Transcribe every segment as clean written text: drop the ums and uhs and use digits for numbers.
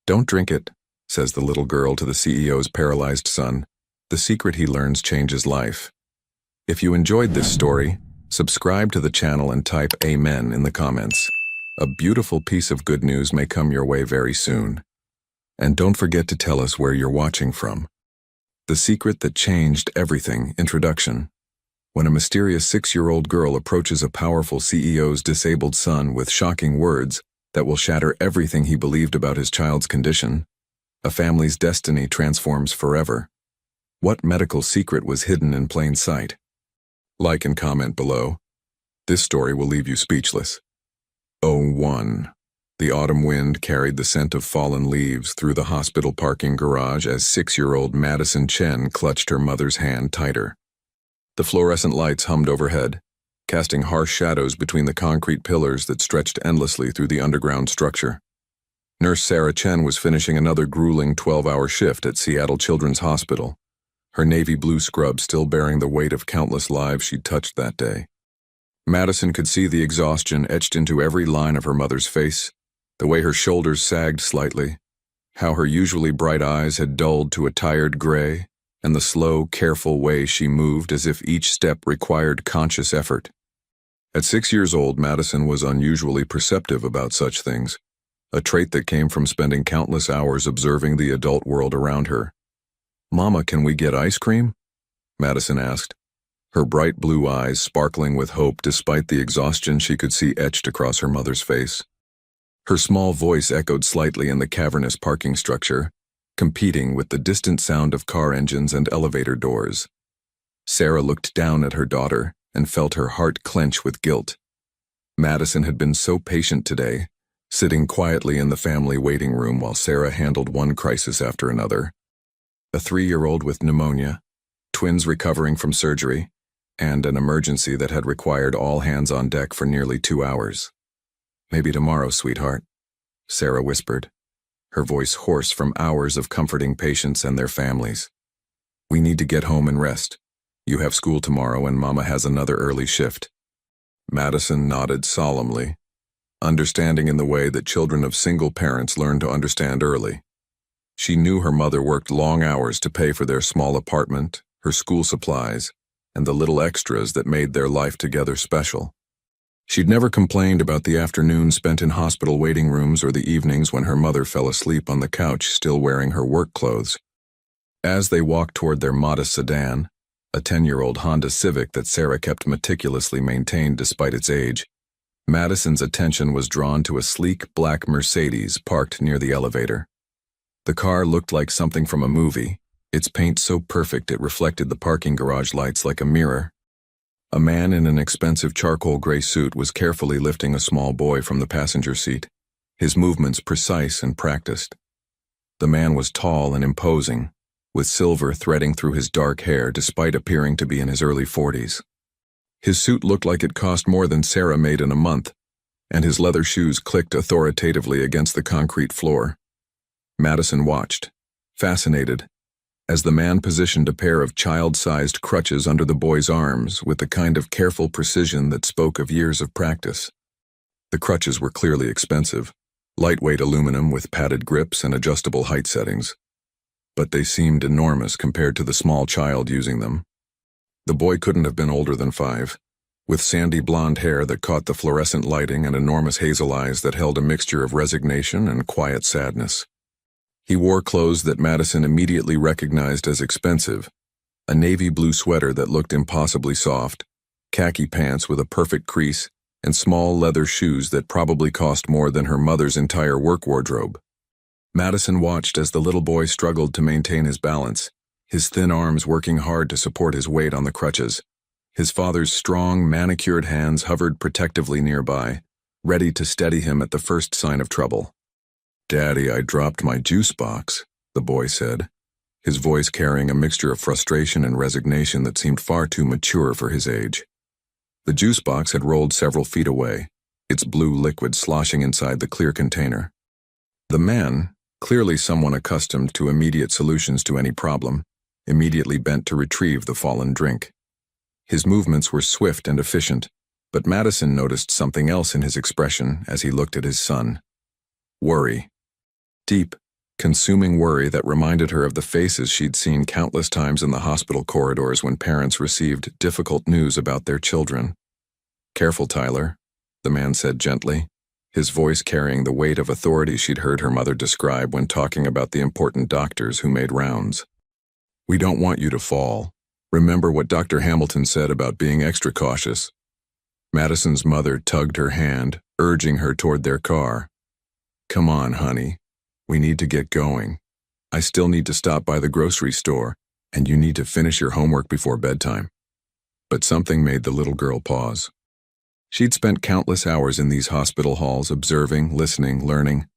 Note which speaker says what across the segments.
Speaker 1: "Don't drink it," says the little girl to the CEO's paralyzed son. The secret he learns changes life. If you enjoyed this story, subscribe to the channel and type Amen in the comments. A beautiful piece of good news may come your way very soon. And don't forget to tell us where you're watching from. The Secret That Changed Everything Introduction. When a mysterious 6-year-old girl approaches a powerful CEO's disabled son with shocking words that will shatter everything he believed about his child's condition, a family's destiny transforms forever. What medical secret was hidden in plain sight? Like and comment below. This story will leave you speechless. 01. The autumn wind carried the scent of fallen leaves through the hospital parking garage as 6-year-old Madison Chen clutched her mother's hand tighter. The fluorescent lights hummed overhead, casting harsh shadows between the concrete pillars that stretched endlessly through the underground structure. Nurse Sarah Chen was finishing another grueling 12-hour shift at Seattle Children's Hospital, her navy blue scrub still bearing the weight of countless lives she'd touched that day. Madison could see the exhaustion etched into every line of her mother's face, the way her shoulders sagged slightly, how her usually bright eyes had dulled to a tired gray, and the slow, careful way she moved as if each step required conscious effort. At 6 years old, Madison was unusually perceptive about such things, a trait that came from spending countless hours observing the adult world around her. "Mama, can we get ice cream?" Madison asked, her bright blue eyes sparkling with hope despite the exhaustion she could see etched across her mother's face. Her small voice echoed slightly in the cavernous parking structure, competing with the distant sound of car engines and elevator doors. Sarah looked down at her daughter and felt her heart clench with guilt. Madison had been so patient today, sitting quietly in the family waiting room while Sarah handled one crisis after another. A 3-year-old with pneumonia, twins recovering from surgery, and an emergency that had required all hands on deck for nearly 2 hours. "Maybe tomorrow, sweetheart," Sarah whispered, her voice hoarse from hours of comforting patients and their families. "We need to get home and rest. You have school tomorrow and Mama has another early shift." Madison nodded solemnly, understanding in the way that children of single parents learn to understand early. She knew her mother worked long hours to pay for their small apartment, her school supplies, and the little extras that made their life together special. She'd never complained about the afternoons spent in hospital waiting rooms or the evenings when her mother fell asleep on the couch still wearing her work clothes. As they walked toward their modest sedan, a 10-year-old Honda Civic that Sarah kept meticulously maintained despite its age, Madison's attention was drawn to a sleek black Mercedes parked near the elevator. The car looked like something from a movie, its paint so perfect it reflected the parking garage lights like a mirror. A man in an expensive charcoal gray suit was carefully lifting a small boy from the passenger seat, his movements precise and practiced. The man was tall and imposing, with silver threading through his dark hair despite appearing to be in his early 40s. His suit looked like it cost more than Sarah made in a month, and his leather shoes clicked authoritatively against the concrete floor. Madison watched, fascinated, as the man positioned a pair of child-sized crutches under the boy's arms with the kind of careful precision that spoke of years of practice. The crutches were clearly expensive, lightweight aluminum with padded grips and adjustable height settings, but they seemed enormous compared to the small child using them. The boy couldn't have been older than 5, with sandy blonde hair that caught the fluorescent lighting and enormous hazel eyes that held a mixture of resignation and quiet sadness. He wore clothes that Madison immediately recognized as expensive, a navy blue sweater that looked impossibly soft, khaki pants with a perfect crease, and small leather shoes that probably cost more than her mother's entire work wardrobe. Madison watched as the little boy struggled to maintain his balance, his thin arms working hard to support his weight on the crutches. His father's strong, manicured hands hovered protectively nearby, ready to steady him at the first sign of trouble. "Daddy, I dropped my juice box," the boy said, his voice carrying a mixture of frustration and resignation that seemed far too mature for his age. The juice box had rolled several feet away, its blue liquid sloshing inside the clear container. The man, clearly someone accustomed to immediate solutions to any problem, immediately bent to retrieve the fallen drink. His movements were swift and efficient, but Madison noticed something else in his expression as he looked at his son. Worry. Deep, consuming worry that reminded her of the faces she'd seen countless times in the hospital corridors when parents received difficult news about their children. "Careful, Tyler," the man said gently, his voice carrying the weight of authority she'd heard her mother describe when talking about the important doctors who made rounds. "We don't want you to fall. Remember what Dr. Hamilton said about being extra cautious." Madison's mother tugged her hand, urging her toward their car. "Come on, honey. We need to get going. I still need to stop by the grocery store, and you need to finish your homework before bedtime." But something made the little girl pause. She'd spent countless hours in these hospital halls observing, listening, learning.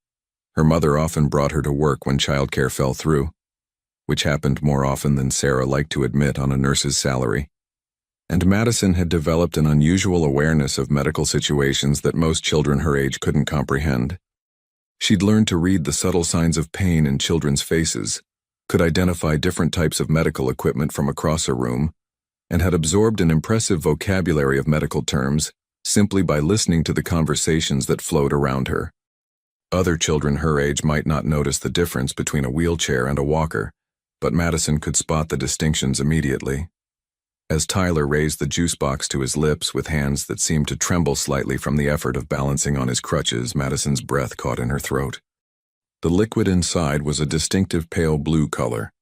Speaker 1: Her mother often brought her to work when childcare fell through, which happened more often than Sarah liked to admit on a nurse's salary. And Madison had developed an unusual awareness of medical situations that most children her age couldn't comprehend. She'd learned to read the subtle signs of pain in children's faces, could identify different types of medical equipment from across a room, and had absorbed an impressive vocabulary of medical terms simply by listening to the conversations that flowed around her. Other children her age might not notice the difference between a wheelchair and a walker, but Madison could spot the distinctions immediately. As Tyler raised the juice box to his lips with hands that seemed to tremble slightly from the effort of balancing on his crutches, Madison's breath caught in her throat. The liquid inside was a distinctive pale blue color,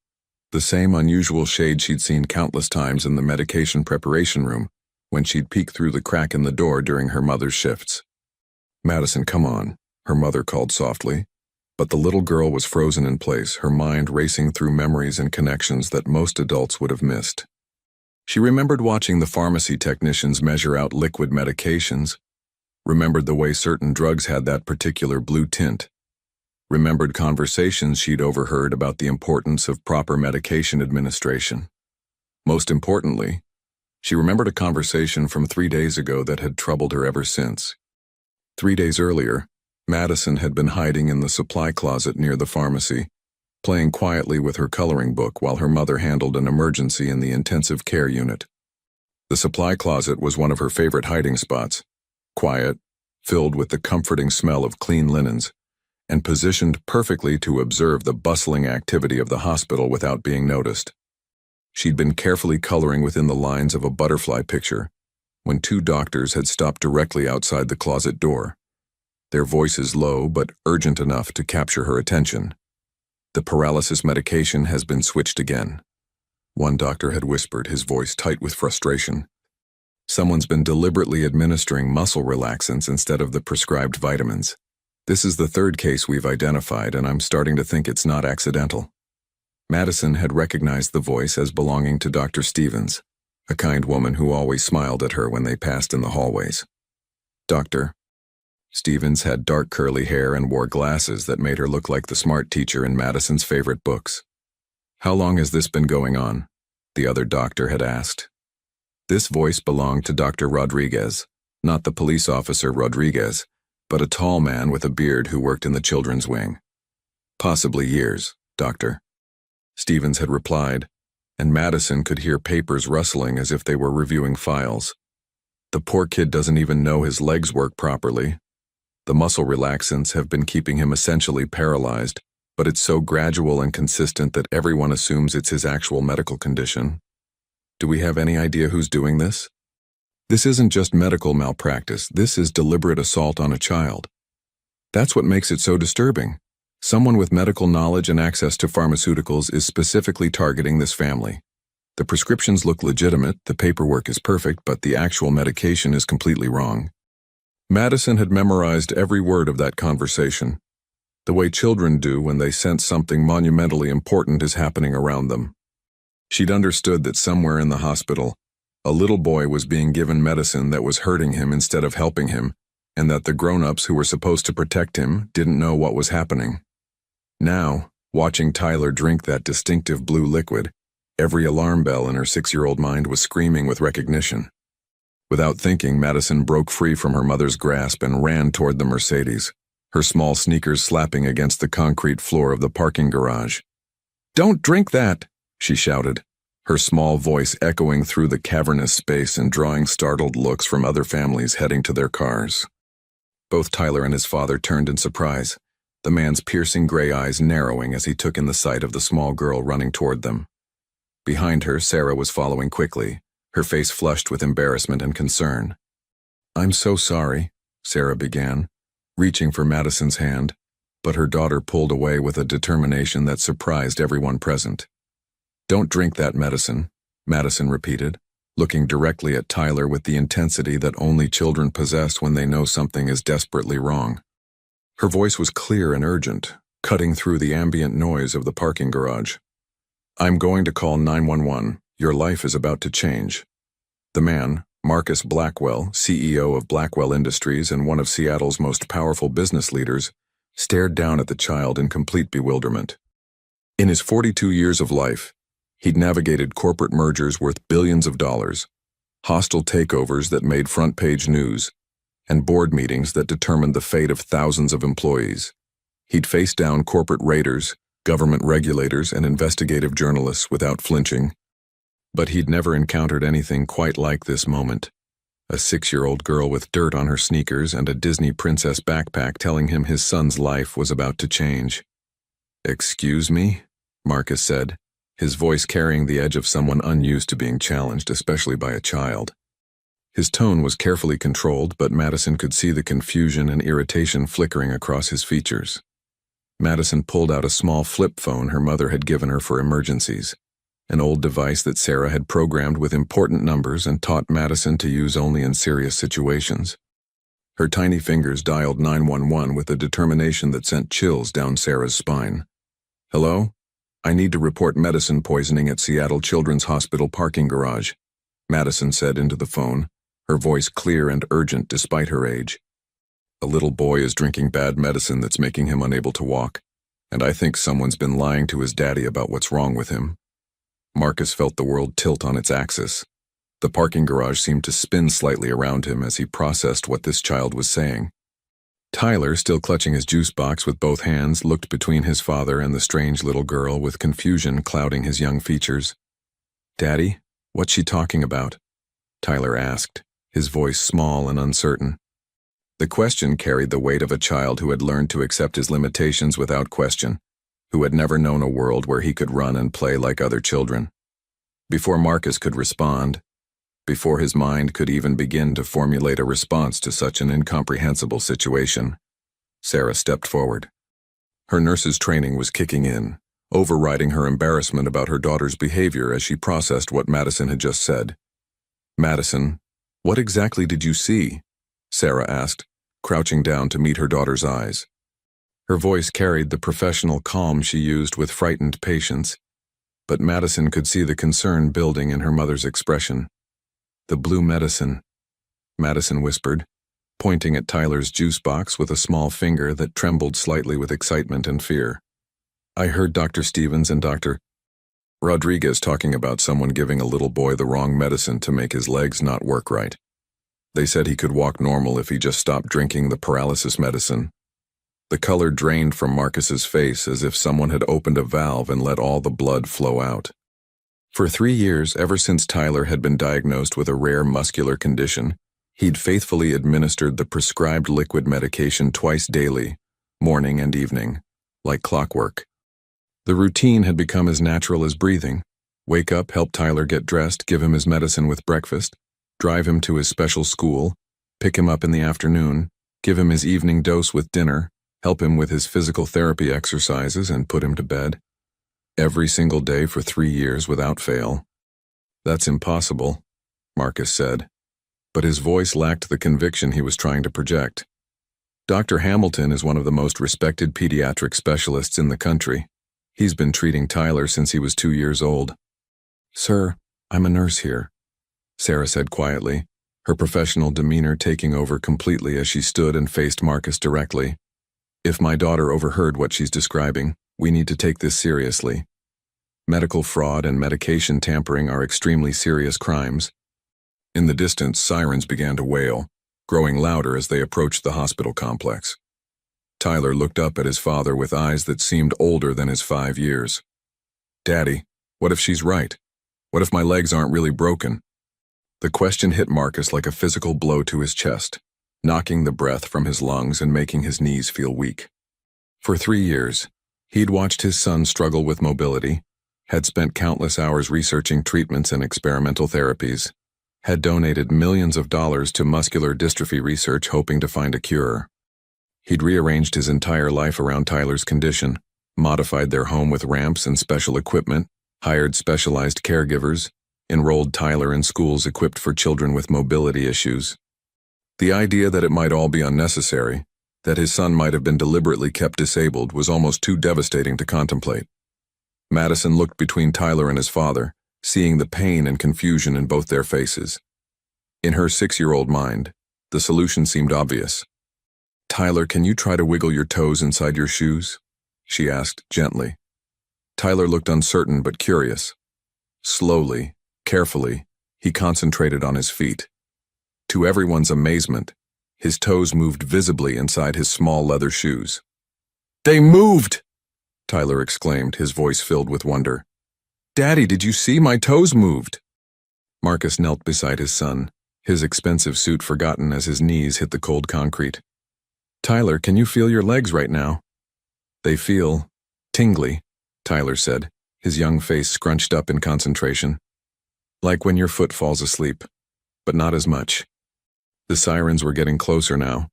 Speaker 1: the same unusual shade she'd seen countless times in the medication preparation room when she'd peek through the crack in the door during her mother's shifts. "Madison, come on," her mother called softly, but the little girl was frozen in place, her mind racing through memories and connections that most adults would have missed. She remembered watching the pharmacy technicians measure out liquid medications, remembered the way certain drugs had that particular blue tint, remembered conversations she'd overheard about the importance of proper medication administration. Most importantly, she remembered a conversation from 3 days ago that had troubled her ever since. 3 days earlier, Madison had been hiding in the supply closet near the pharmacy, playing quietly with her coloring book while her mother handled an emergency in the intensive care unit. The supply closet was one of her favorite hiding spots, quiet, filled with the comforting smell of clean linens, and positioned perfectly to observe the bustling activity of the hospital without being noticed. She'd been carefully coloring within the lines of a butterfly picture when 2 doctors had stopped directly outside the closet door, their voices low but urgent enough to capture her attention. "The paralysis medication has been switched again," one doctor had whispered, his voice tight with frustration. "Someone's been deliberately administering muscle relaxants instead of the prescribed vitamins. This is the 3rd case we've identified, and I'm starting to think it's not accidental." Madison had recognized the voice as belonging to Dr. Stevens, a kind woman who always smiled at her when they passed in the hallways. "Doctor." Stevens had dark curly hair and wore glasses that made her look like the smart teacher in Madison's favorite books. "How long has this been going on?" the other doctor had asked. This voice belonged to Dr. Rodriguez, not the police officer Rodriguez, but a tall man with a beard who worked in the children's wing. "Possibly years, Doctor," Stevens had replied, and Madison could hear papers rustling as if they were reviewing files. "The poor kid doesn't even know his legs work properly. The muscle relaxants have been keeping him essentially paralyzed, but it's so gradual and consistent that everyone assumes it's his actual medical condition. Do we have any idea who's doing this? This isn't just medical malpractice, this is deliberate assault on a child. That's what makes it so disturbing. Someone with medical knowledge and access to pharmaceuticals is specifically targeting this family. The prescriptions look legitimate, the paperwork is perfect, but the actual medication is completely wrong." Madison had memorized every word of that conversation, the way children do when they sense something monumentally important is happening around them. She'd understood that somewhere in the hospital, a little boy was being given medicine that was hurting him instead of helping him, and that the grown-ups who were supposed to protect him didn't know what was happening. Now, watching Tyler drink that distinctive blue liquid, every alarm bell in her 6-year-old mind was screaming with recognition. Without thinking, Madison broke free from her mother's grasp and ran toward the Mercedes, her small sneakers slapping against the concrete floor of the parking garage. "Don't drink that!" she shouted, her small voice echoing through the cavernous space and drawing startled looks from other families heading to their cars. Both Tyler and his father turned in surprise. the man's piercing gray eyes narrowing as he took in the sight of the small girl running toward them. Behind her, Sarah was following quickly, her face flushed with embarrassment and concern. "I'm so sorry," Sarah began, reaching for Madison's hand, but her daughter pulled away with a determination that surprised everyone present. "Don't drink that medicine," Madison repeated, looking directly at Tyler with the intensity that only children possess when they know something is desperately wrong. Her voice was clear and urgent, cutting through the ambient noise of the parking garage. "I'm going to call 911. Your life is about to change." The man, Marcus Blackwell, CEO of Blackwell Industries and one of Seattle's most powerful business leaders, stared down at the child in complete bewilderment. In his 42 years of life, he'd navigated corporate mergers worth billions of dollars, hostile takeovers that made front-page news, and board meetings that determined the fate of thousands of employees. He'd faced down corporate raiders, government regulators, and investigative journalists without flinching. But he'd never encountered anything quite like this moment. A 6-year-old girl with dirt on her sneakers and a Disney princess backpack telling him his son's life was about to change. "Excuse me?" Marcus said, his voice carrying the edge of someone unused to being challenged, especially by a child. His tone was carefully controlled, but Madison could see the confusion and irritation flickering across his features. Madison pulled out a small flip phone her mother had given her for emergencies, an old device that Sarah had programmed with important numbers and taught Madison to use only in serious situations. Her tiny fingers dialed 911 with a determination that sent chills down Sarah's spine. "Hello? I need to report medicine poisoning at Seattle Children's Hospital parking garage," Madison said into the phone, her voice clear and urgent despite her age. "A little boy is drinking bad medicine that's making him unable to walk, and I think someone's been lying to his daddy about what's wrong with him." Marcus felt the world tilt on its axis. The parking garage seemed to spin slightly around him as he processed what this child was saying. Tyler, still clutching his juice box with both hands, looked between his father and the strange little girl with confusion clouding his young features. "Daddy, what's she talking about?" Tyler asked, his voice small and uncertain. The question carried the weight of a child who had learned to accept his limitations without question, who had never known a world where he could run and play like other children. Before Marcus could respond, before his mind could even begin to formulate a response to such an incomprehensible situation, Sarah stepped forward. Her nurse's training was kicking in, overriding her embarrassment about her daughter's behavior as she processed what Madison had just said. "Madison, what exactly did you see?" Sarah asked, crouching down to meet her daughter's eyes. Her voice carried the professional calm she used with frightened patience, but Madison could see the concern building in her mother's expression. "The blue medicine," Madison whispered, pointing at Tyler's juice box with a small finger that trembled slightly with excitement and fear. "I heard Dr. Stevens and Dr. Rodriguez talking about someone giving a little boy the wrong medicine to make his legs not work right. They said he could walk normal if he just stopped drinking the paralysis medicine." The color drained from Marcus's face as if someone had opened a valve and let all the blood flow out. For 3 years, ever since Tyler had been diagnosed with a rare muscular condition, he'd faithfully administered the prescribed liquid medication twice daily, morning and evening, like clockwork. The routine had become as natural as breathing. Wake up, help Tyler get dressed, give him his medicine with breakfast, drive him to his special school, pick him up in the afternoon, give him his evening dose with dinner, help him with his physical therapy exercises, and put him to bed. Every single day for 3 years without fail. "That's impossible," Marcus said, but his voice lacked the conviction he was trying to project. "Dr. Hamilton is one of the most respected pediatric specialists in the country. He's been treating Tyler since he was 2 years old." "Sir, I'm a nurse here," Sarah said quietly, her professional demeanor taking over completely as she stood and faced Marcus directly. "If my daughter overheard what she's describing, we need to take this seriously. Medical fraud and medication tampering are extremely serious crimes." In the distance, sirens began to wail, growing louder as they approached the hospital complex. Tyler looked up at his father with eyes that seemed older than his 5 years. "Daddy, what if she's right? What if my legs aren't really broken?" The question hit Marcus like a physical blow to his chest, knocking the breath from his lungs and making his knees feel weak. For 3 years, he'd watched his son struggle with mobility, had spent countless hours researching treatments and experimental therapies, had donated millions of dollars to muscular dystrophy research hoping to find a cure. He'd rearranged his entire life around Tyler's condition, modified their home with ramps and special equipment, hired specialized caregivers, enrolled Tyler in schools equipped for children with mobility issues. The idea that it might all be unnecessary, that his son might have been deliberately kept disabled, was almost too devastating to contemplate. Madison looked between Tyler and his father, seeing the pain and confusion in both their faces. In her 6-year-old mind, the solution seemed obvious. "Tyler, can you try to wiggle your toes inside your shoes?" she asked gently. Tyler looked uncertain but curious. Slowly, carefully, he concentrated on his feet. To everyone's amazement, his toes moved visibly inside his small leather shoes. "They moved!" Tyler exclaimed, his voice filled with wonder. "Daddy, did you see? My toes moved!" Marcus knelt beside his son, his expensive suit forgotten as his knees hit the cold concrete. "Tyler, can you feel your legs right now?" "They feel tingly," Tyler said, his young face scrunched up in concentration. "Like when your foot falls asleep, but not as much." The sirens were getting closer now,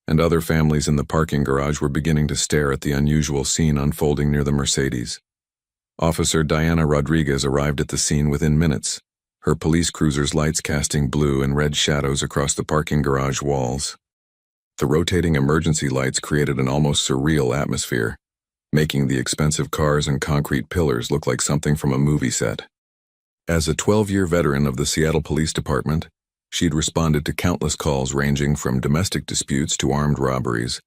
Speaker 1: and other families in the parking garage were beginning to stare at the unusual scene unfolding near the Mercedes. Officer Diana Rodriguez arrived at the scene within minutes, her police cruiser's lights casting blue and red shadows across the parking garage walls. The rotating emergency lights created an almost surreal atmosphere, making the expensive cars and concrete pillars look like something from a movie set. As a 12-year veteran of the Seattle Police Department, she'd responded to countless calls ranging from domestic disputes to armed robberies,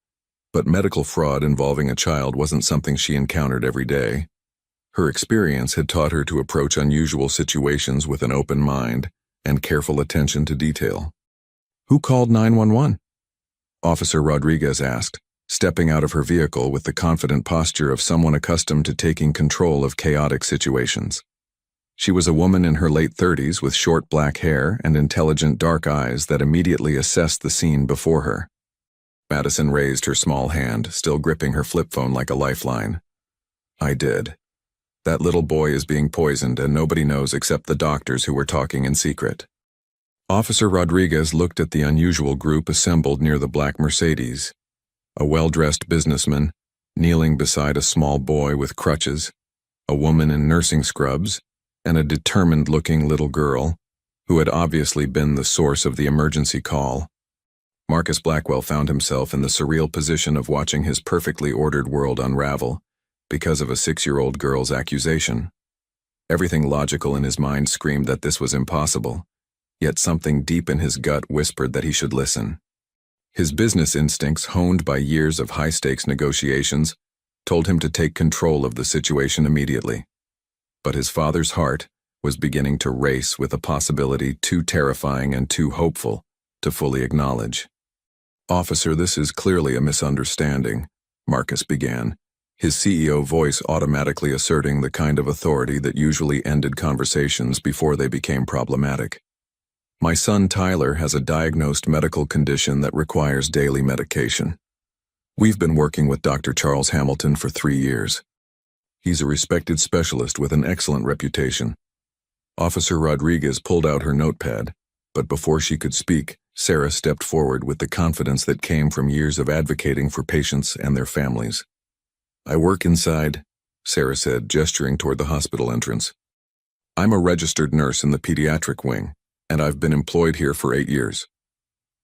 Speaker 1: but medical fraud involving a child wasn't something she encountered every day. Her experience had taught her to approach unusual situations with an open mind and careful attention to detail. "Who called 911? Officer Rodriguez asked, stepping out of her vehicle with the confident posture of someone accustomed to taking control of chaotic situations. She was a woman in her late 30s with short black hair and intelligent dark eyes that immediately assessed the scene before her. Madison raised her small hand, still gripping her flip phone like a lifeline. "I did. That little boy is being poisoned and nobody knows except the doctors who were talking in secret." Officer Rodriguez looked at the unusual group assembled near the black Mercedes. A well-dressed businessman, kneeling beside a small boy with crutches, a woman in nursing scrubs, and a determined-looking little girl, who had obviously been the source of the emergency call. Marcus Blackwell found himself in the surreal position of watching his perfectly ordered world unravel because of a 6-year-old girl's accusation. Everything logical in his mind screamed that this was impossible, yet something deep in his gut whispered that he should listen. His business instincts, honed by years of high-stakes negotiations, told him to take control of the situation immediately. But his father's heart was beginning to race with a possibility too terrifying and too hopeful to fully acknowledge. "Officer, this is clearly a misunderstanding," Marcus began, his CEO voice automatically asserting the kind of authority that usually ended conversations before they became problematic. "My son Tyler has a diagnosed medical condition that requires daily medication. We've been working with Dr. Charles Hamilton for 3 years. He's a respected specialist with an excellent reputation." Officer Rodriguez pulled out her notepad, but before she could speak, Sarah stepped forward with the confidence that came from years of advocating for patients and their families. "I work inside," Sarah said, gesturing toward the hospital entrance. "I'm a registered nurse in the pediatric wing, and I've been employed here for 8 years.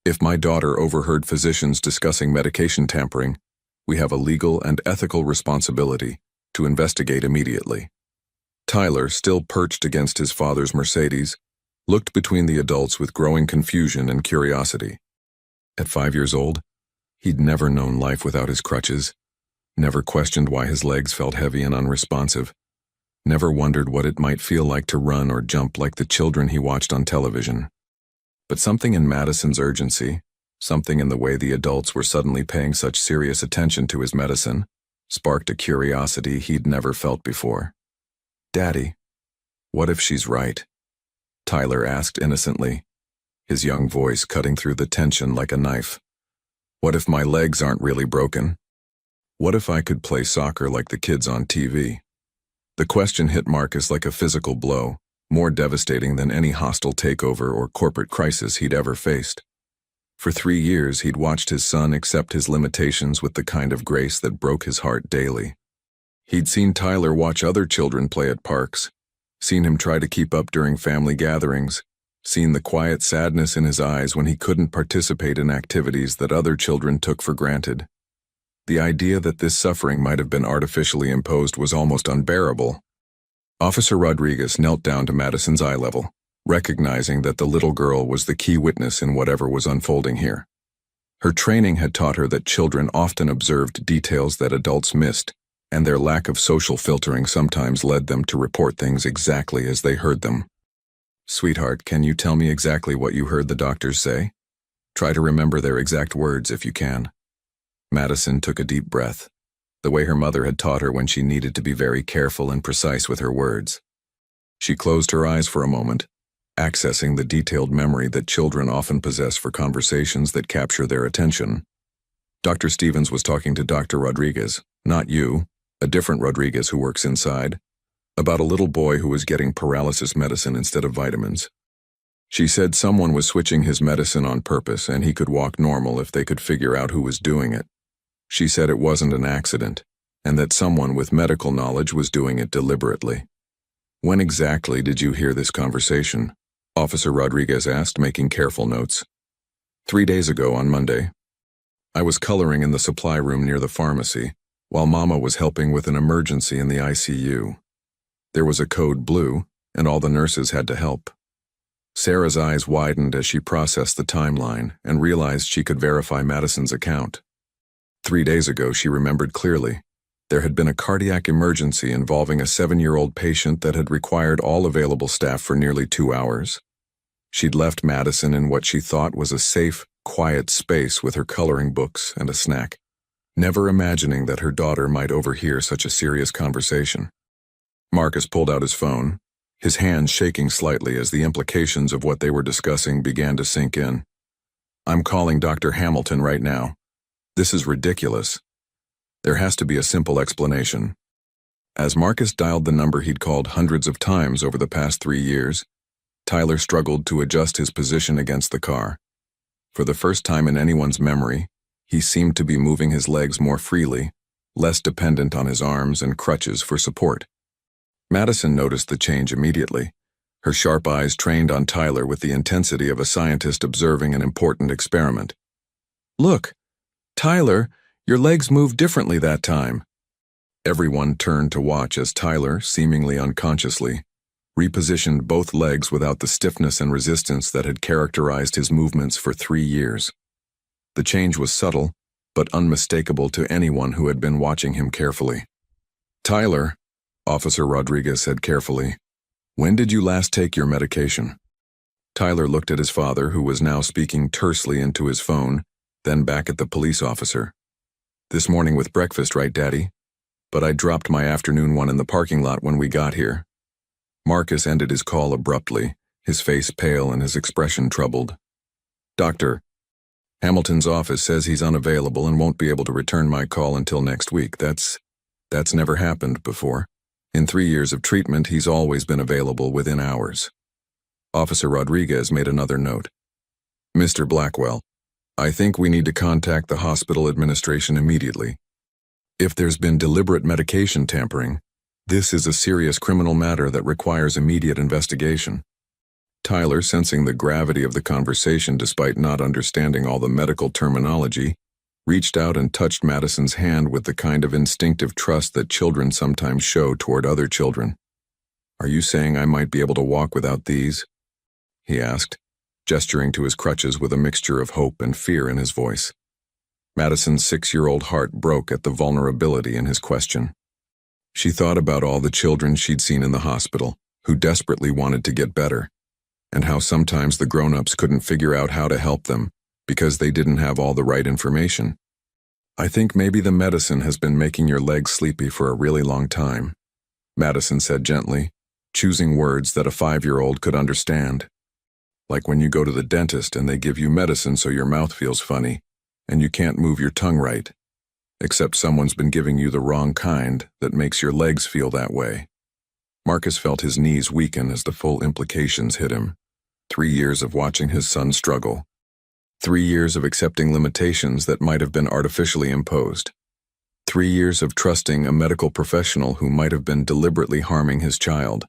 Speaker 1: If my daughter overheard physicians discussing medication tampering, we have a legal and ethical responsibility to investigate immediately." Tyler, still perched against his father's Mercedes, looked between the adults with growing confusion and curiosity. At 5 years old, he'd never known life without his crutches, never questioned why his legs felt heavy and unresponsive, never wondered what it might feel like to run or jump like the children he watched on television. But something in Madison's urgency, something in the way the adults were suddenly paying such serious attention to his medicine, sparked a curiosity he'd never felt before. "Daddy, what if she's right?" Tyler asked innocently, his young voice cutting through the tension like a knife. "What if my legs aren't really broken? What if I could play soccer like the kids on TV? The question hit Marcus like a physical blow, more devastating than any hostile takeover or corporate crisis he'd ever faced. For 3 years, he'd watched his son accept his limitations with the kind of grace that broke his heart daily. He'd seen Tyler watch other children play at parks, seen him try to keep up during family gatherings, seen the quiet sadness in his eyes when he couldn't participate in activities that other children took for granted. The idea that this suffering might have been artificially imposed was almost unbearable. Officer Rodriguez knelt down to Madison's eye level, recognizing that the little girl was the key witness in whatever was unfolding here. Her training had taught her that children often observed details that adults missed, and their lack of social filtering sometimes led them to report things exactly as they heard them. "Sweetheart, can you tell me exactly what you heard the doctors say? Try to remember their exact words if you can." Madison took a deep breath, the way her mother had taught her when she needed to be very careful and precise with her words. She closed her eyes for a moment, accessing the detailed memory that children often possess for conversations that capture their attention. Dr. Stevens was talking to Dr. Rodriguez, not you, a different Rodriguez who works inside, about a little boy who was getting paralysis medicine instead of vitamins. She said someone was switching his medicine on purpose and he could walk normal if they could figure out who was doing it. She said it wasn't an accident, and that someone with medical knowledge was doing it deliberately. "When exactly did you hear this conversation?" Officer Rodriguez asked, making careful notes. 3 days ago on Monday. I was coloring in the supply room near the pharmacy, while Mama was helping with an emergency in the ICU. There was a code blue, and all the nurses had to help. Sarah's eyes widened as she processed the timeline and realized she could verify Madison's account. 3 days ago, she remembered clearly. There had been a cardiac emergency involving a 7-year-old patient that had required all available staff for nearly 2 hours. She'd left Madison in what she thought was a safe, quiet space with her coloring books and a snack, never imagining that her daughter might overhear such a serious conversation. Marcus pulled out his phone, his hands shaking slightly as the implications of what they were discussing began to sink in. "I'm calling Dr. Hamilton right now. This is ridiculous. There has to be a simple explanation." As Marcus dialed the number he'd called hundreds of times over the past 3 years, Tyler struggled to adjust his position against the car. For the first time in anyone's memory, he seemed to be moving his legs more freely, less dependent on his arms and crutches for support. Madison noticed the change immediately, her sharp eyes trained on Tyler with the intensity of a scientist observing an important experiment. "Look, Tyler, your legs moved differently that time." Everyone turned to watch as Tyler, seemingly unconsciously, repositioned both legs without the stiffness and resistance that had characterized his movements for 3 years. The change was subtle, but unmistakable to anyone who had been watching him carefully. "Tyler," Officer Rodriguez said carefully, "when did you last take your medication?" Tyler looked at his father, who was now speaking tersely into his phone, then back at the police officer. "This morning with breakfast, right, Daddy? But I dropped my afternoon one in the parking lot when we got here." Marcus ended his call abruptly, his face pale and his expression troubled. "Doctor, Hamilton's office says he's unavailable and won't be able to return my call until next week. That's never happened before. In 3 years of treatment, he's always been available within hours." Officer Rodriguez made another note. "Mr. Blackwell, I think we need to contact the hospital administration immediately. If there's been deliberate medication tampering, this is a serious criminal matter that requires immediate investigation." Tyler, sensing the gravity of the conversation despite not understanding all the medical terminology, reached out and touched Madison's hand with the kind of instinctive trust that children sometimes show toward other children. "Are you saying I might be able to walk without these?" he asked, gesturing to his crutches with a mixture of hope and fear in his voice. Madison's 6-year-old heart broke at the vulnerability in his question. She thought about all the children she'd seen in the hospital, who desperately wanted to get better, and how sometimes the grown-ups couldn't figure out how to help them because they didn't have all the right information. "I think maybe the medicine has been making your legs sleepy for a really long time," Madison said gently, choosing words that a 5-year-old could understand. "Like when you go to the dentist and they give you medicine so your mouth feels funny, and you can't move your tongue right." Except someone's been giving you the wrong kind that makes your legs feel that way. Marcus felt his knees weaken as the full implications hit him. 3 years of watching his son struggle. 3 years of accepting limitations that might have been artificially imposed. 3 years of trusting a medical professional who might have been deliberately harming his child.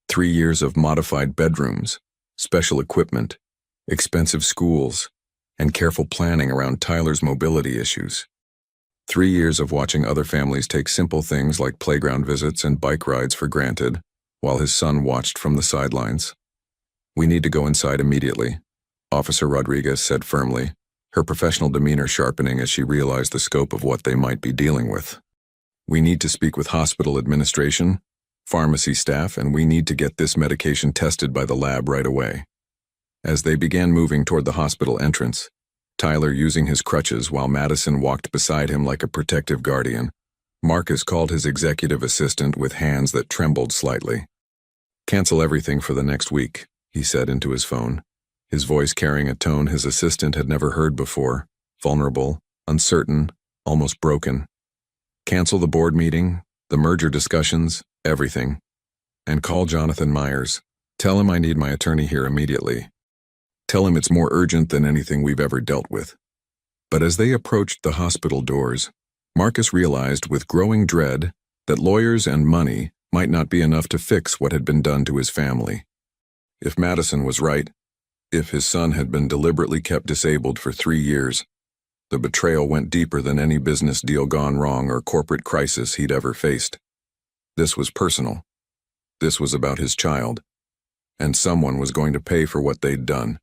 Speaker 1: 3 years of modified bedrooms, special equipment, expensive schools, and careful planning around Tyler's mobility issues. 3 years of watching other families take simple things like playground visits and bike rides for granted, while his son watched from the sidelines. "We need to go inside immediately," Officer Rodriguez said firmly, her professional demeanor sharpening as she realized the scope of what they might be dealing with. "We need to speak with hospital administration, pharmacy staff, and we need to get this medication tested by the lab right away." As they began moving toward the hospital entrance, Tyler using his crutches while Madison walked beside him like a protective guardian, Marcus called his executive assistant with hands that trembled slightly. "Cancel everything for the next week," he said into his phone, his voice carrying a tone his assistant had never heard before, vulnerable, uncertain, almost broken. "Cancel the board meeting, the merger discussions, everything. And call Jonathan Myers. Tell him I need my attorney here immediately. Tell him it's more urgent than anything we've ever dealt with." But as they approached the hospital doors, Marcus realized with growing dread that lawyers and money might not be enough to fix what had been done to his family. If Madison was right, if his son had been deliberately kept disabled for 3 years, the betrayal went deeper than any business deal gone wrong or corporate crisis he'd ever faced. This was personal. This was about his child. And someone was going to pay for what they'd done.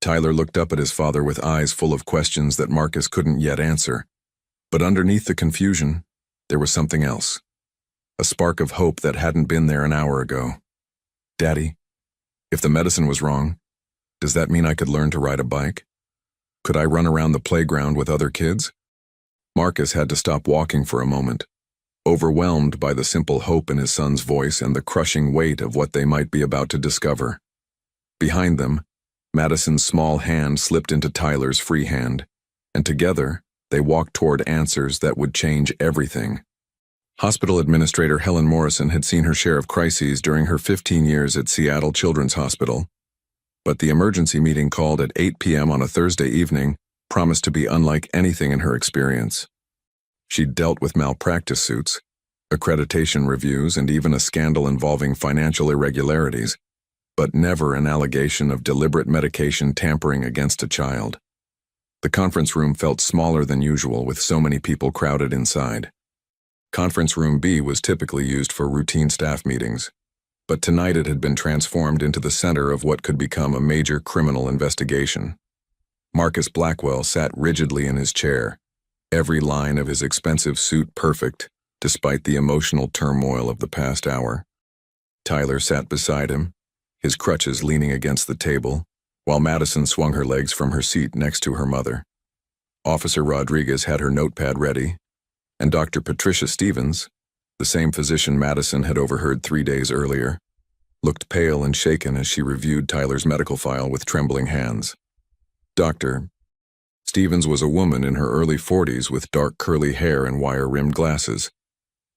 Speaker 1: Tyler looked up at his father with eyes full of questions that Marcus couldn't yet answer. But underneath the confusion, there was something else. A spark of hope that hadn't been there an hour ago. "Daddy, if the medicine was wrong, does that mean I could learn to ride a bike? Could I run around the playground with other kids?" Marcus had to stop walking for a moment, overwhelmed by the simple hope in his son's voice and the crushing weight of what they might be about to discover. Behind them, Madison's small hand slipped into Tyler's free hand, and together they walked toward answers that would change everything. Hospital Administrator Helen Morrison had seen her share of crises during her 15 years at Seattle Children's Hospital, but the emergency meeting called at 8 p.m. on a Thursday evening promised to be unlike anything in her experience. She'd dealt with malpractice suits, accreditation reviews, and even a scandal involving financial irregularities, but never an allegation of deliberate medication tampering against a child. The conference room felt smaller than usual with so many people crowded inside. Conference room B was typically used for routine staff meetings, but tonight it had been transformed into the center of what could become a major criminal investigation. Marcus Blackwell sat rigidly in his chair, every line of his expensive suit perfect, despite the emotional turmoil of the past hour. Tyler sat beside him, his crutches leaning against the table, while Madison swung her legs from her seat next to her mother. Officer Rodriguez had her notepad ready, and Dr. Patricia Stevens, the same physician Madison had overheard 3 days earlier, looked pale and shaken as she reviewed Tyler's medical file with trembling hands. Dr. Stevens was a woman in her early 40s with dark curly hair and wire-rimmed glasses.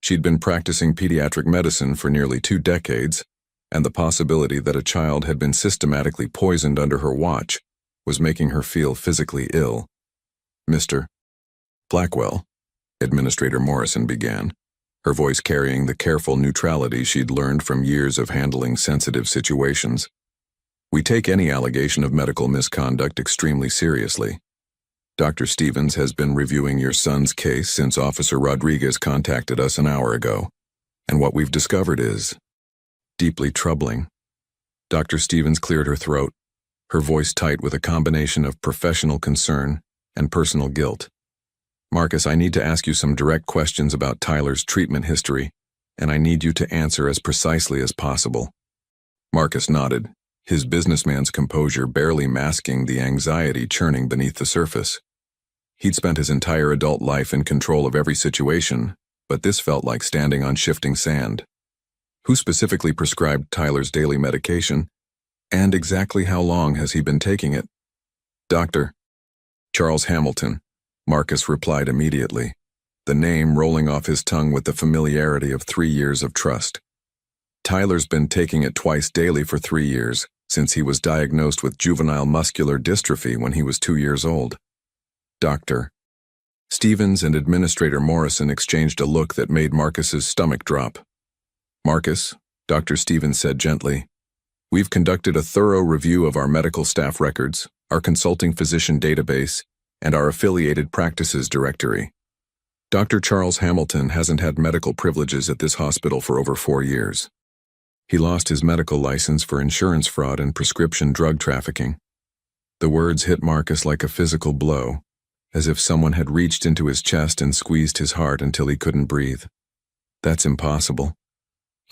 Speaker 1: She'd been practicing pediatric medicine for nearly 2 decades, and the possibility that a child had been systematically poisoned under her watch was making her feel physically ill. "Mr. Blackwell," Administrator Morrison began, her voice carrying the careful neutrality she'd learned from years of handling sensitive situations. "We take any allegation of medical misconduct extremely seriously. Dr. Stevens has been reviewing your son's case since Officer Rodriguez contacted us an hour ago, and what we've discovered is deeply troubling." Dr. Stevens cleared her throat, her voice tight with a combination of professional concern and personal guilt. "Marcus, I need to ask you some direct questions about Tyler's treatment history, and I need you to answer as precisely as possible." Marcus nodded, his businessman's composure barely masking the anxiety churning beneath the surface. He'd spent his entire adult life in control of every situation, but this felt like standing on shifting sand. Who specifically prescribed Tyler's daily medication, and exactly how long has he been taking it? "Dr. Charles Hamilton," Marcus replied immediately, the name rolling off his tongue with the familiarity of 3 years of trust. Tyler's been taking it twice daily for 3 years, since he was diagnosed with juvenile muscular dystrophy when he was 2 years old. Dr. Stevens and Administrator Morrison exchanged a look that made Marcus's stomach drop. Marcus, Dr. Stevens said gently, we've conducted a thorough review of our medical staff records, our consulting physician database, and our affiliated practices directory. Dr. Charles Hamilton hasn't had medical privileges at this hospital for over 4 years. He lost his medical license for insurance fraud and prescription drug trafficking. The words hit Marcus like a physical blow, as if someone had reached into his chest and squeezed his heart until he couldn't breathe. That's impossible.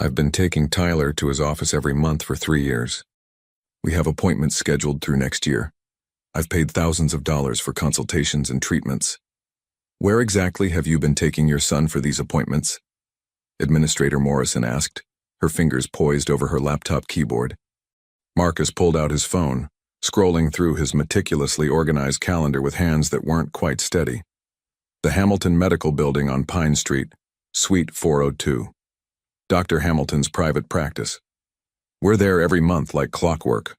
Speaker 1: I've been taking Tyler to his office every month for 3 years. We have appointments scheduled through next year. I've paid thousands of dollars for consultations and treatments. Where exactly have you been taking your son for these appointments? Administrator Morrison asked, her fingers poised over her laptop keyboard. Marcus pulled out his phone, scrolling through his meticulously organized calendar with hands that weren't quite steady. The Hamilton Medical Building on Pine Street, Suite 402. Dr. Hamilton's private practice. We're there every month like clockwork.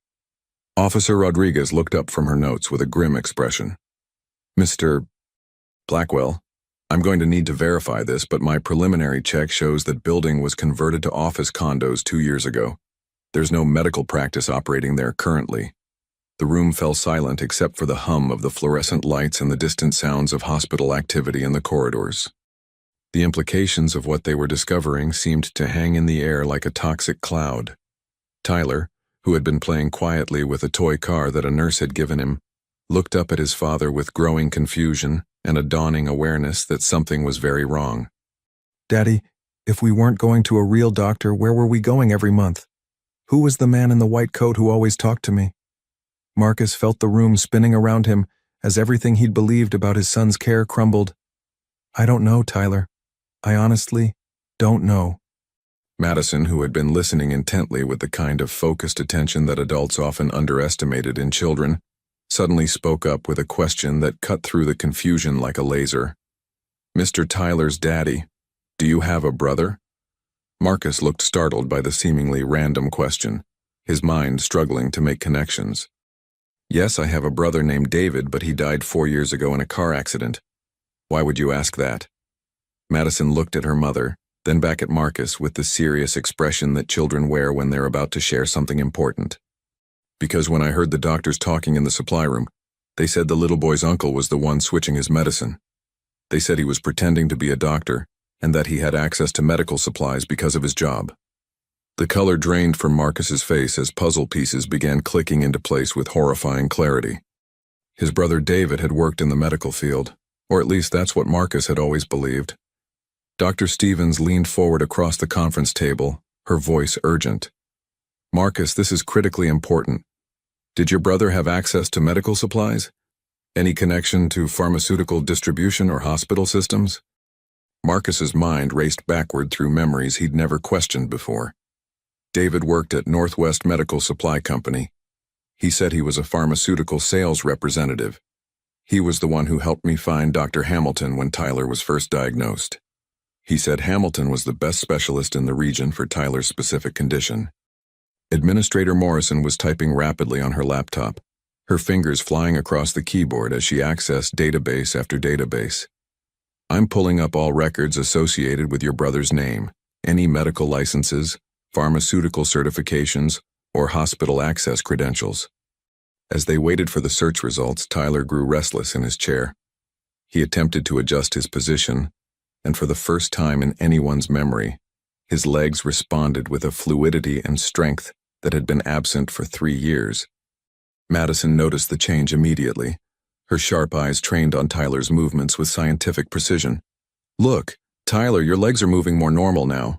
Speaker 1: Officer Rodriguez looked up from her notes with a grim expression. Mr. Blackwell, I'm going to need to verify this, but my preliminary check shows that building was converted to office condos 2 years ago. There's no medical practice operating there currently. The room fell silent except for the hum of the fluorescent lights and the distant sounds of hospital activity in the corridors. The implications of what they were discovering seemed to hang in the air like a toxic cloud. Tyler, who had been playing quietly with a toy car that a nurse had given him, looked up at his father with growing confusion and a dawning awareness that something was very wrong. Daddy, if we weren't going to a real doctor, where were we going every month? Who was the man in the white coat who always talked to me? Marcus felt the room spinning around him as everything he'd believed about his son's care crumbled. I don't know, Tyler. I honestly don't know. Madison, who had been listening intently with the kind of focused attention that adults often underestimated in children, suddenly spoke up with a question that cut through the confusion like a laser. Mr. Tyler's daddy, do you have a brother? Marcus looked startled by the seemingly random question, his mind struggling to make connections. Yes, I have a brother named David, but he died 4 years ago in a car accident. Why would you ask that? Madison looked at her mother, then back at Marcus with the serious expression that children wear when they're about to share something important. Because when I heard the doctors talking in the supply room, they said the little boy's uncle was the one switching his medicine. They said he was pretending to be a doctor and that he had access to medical supplies because of his job. The color drained from Marcus's face as puzzle pieces began clicking into place with horrifying clarity. His brother David had worked in the medical field, or at least that's what Marcus had always believed. Dr. Stevens leaned forward across the conference table, her voice urgent. Marcus, this is critically important. Did your brother have access to medical supplies? Any connection to pharmaceutical distribution or hospital systems? Marcus's mind raced backward through memories he'd never questioned before. David worked at Northwest Medical Supply Company. He said he was a pharmaceutical sales representative. He was the one who helped me find Dr. Hamilton when Tyler was first diagnosed. He said Hamilton was the best specialist in the region for Tyler's specific condition. Administrator Morrison was typing rapidly on her laptop, her fingers flying across the keyboard as she accessed database after database. I'm pulling up all records associated with your brother's name, any medical licenses, pharmaceutical certifications, or hospital access credentials. As they waited for the search results, Tyler grew restless in his chair. He attempted to adjust his position, and for the first time in anyone's memory, his legs responded with a fluidity and strength that had been absent for 3 years. Madison noticed the change immediately, her sharp eyes trained on Tyler's movements with scientific precision. Look, Tyler, your legs are moving more normal now.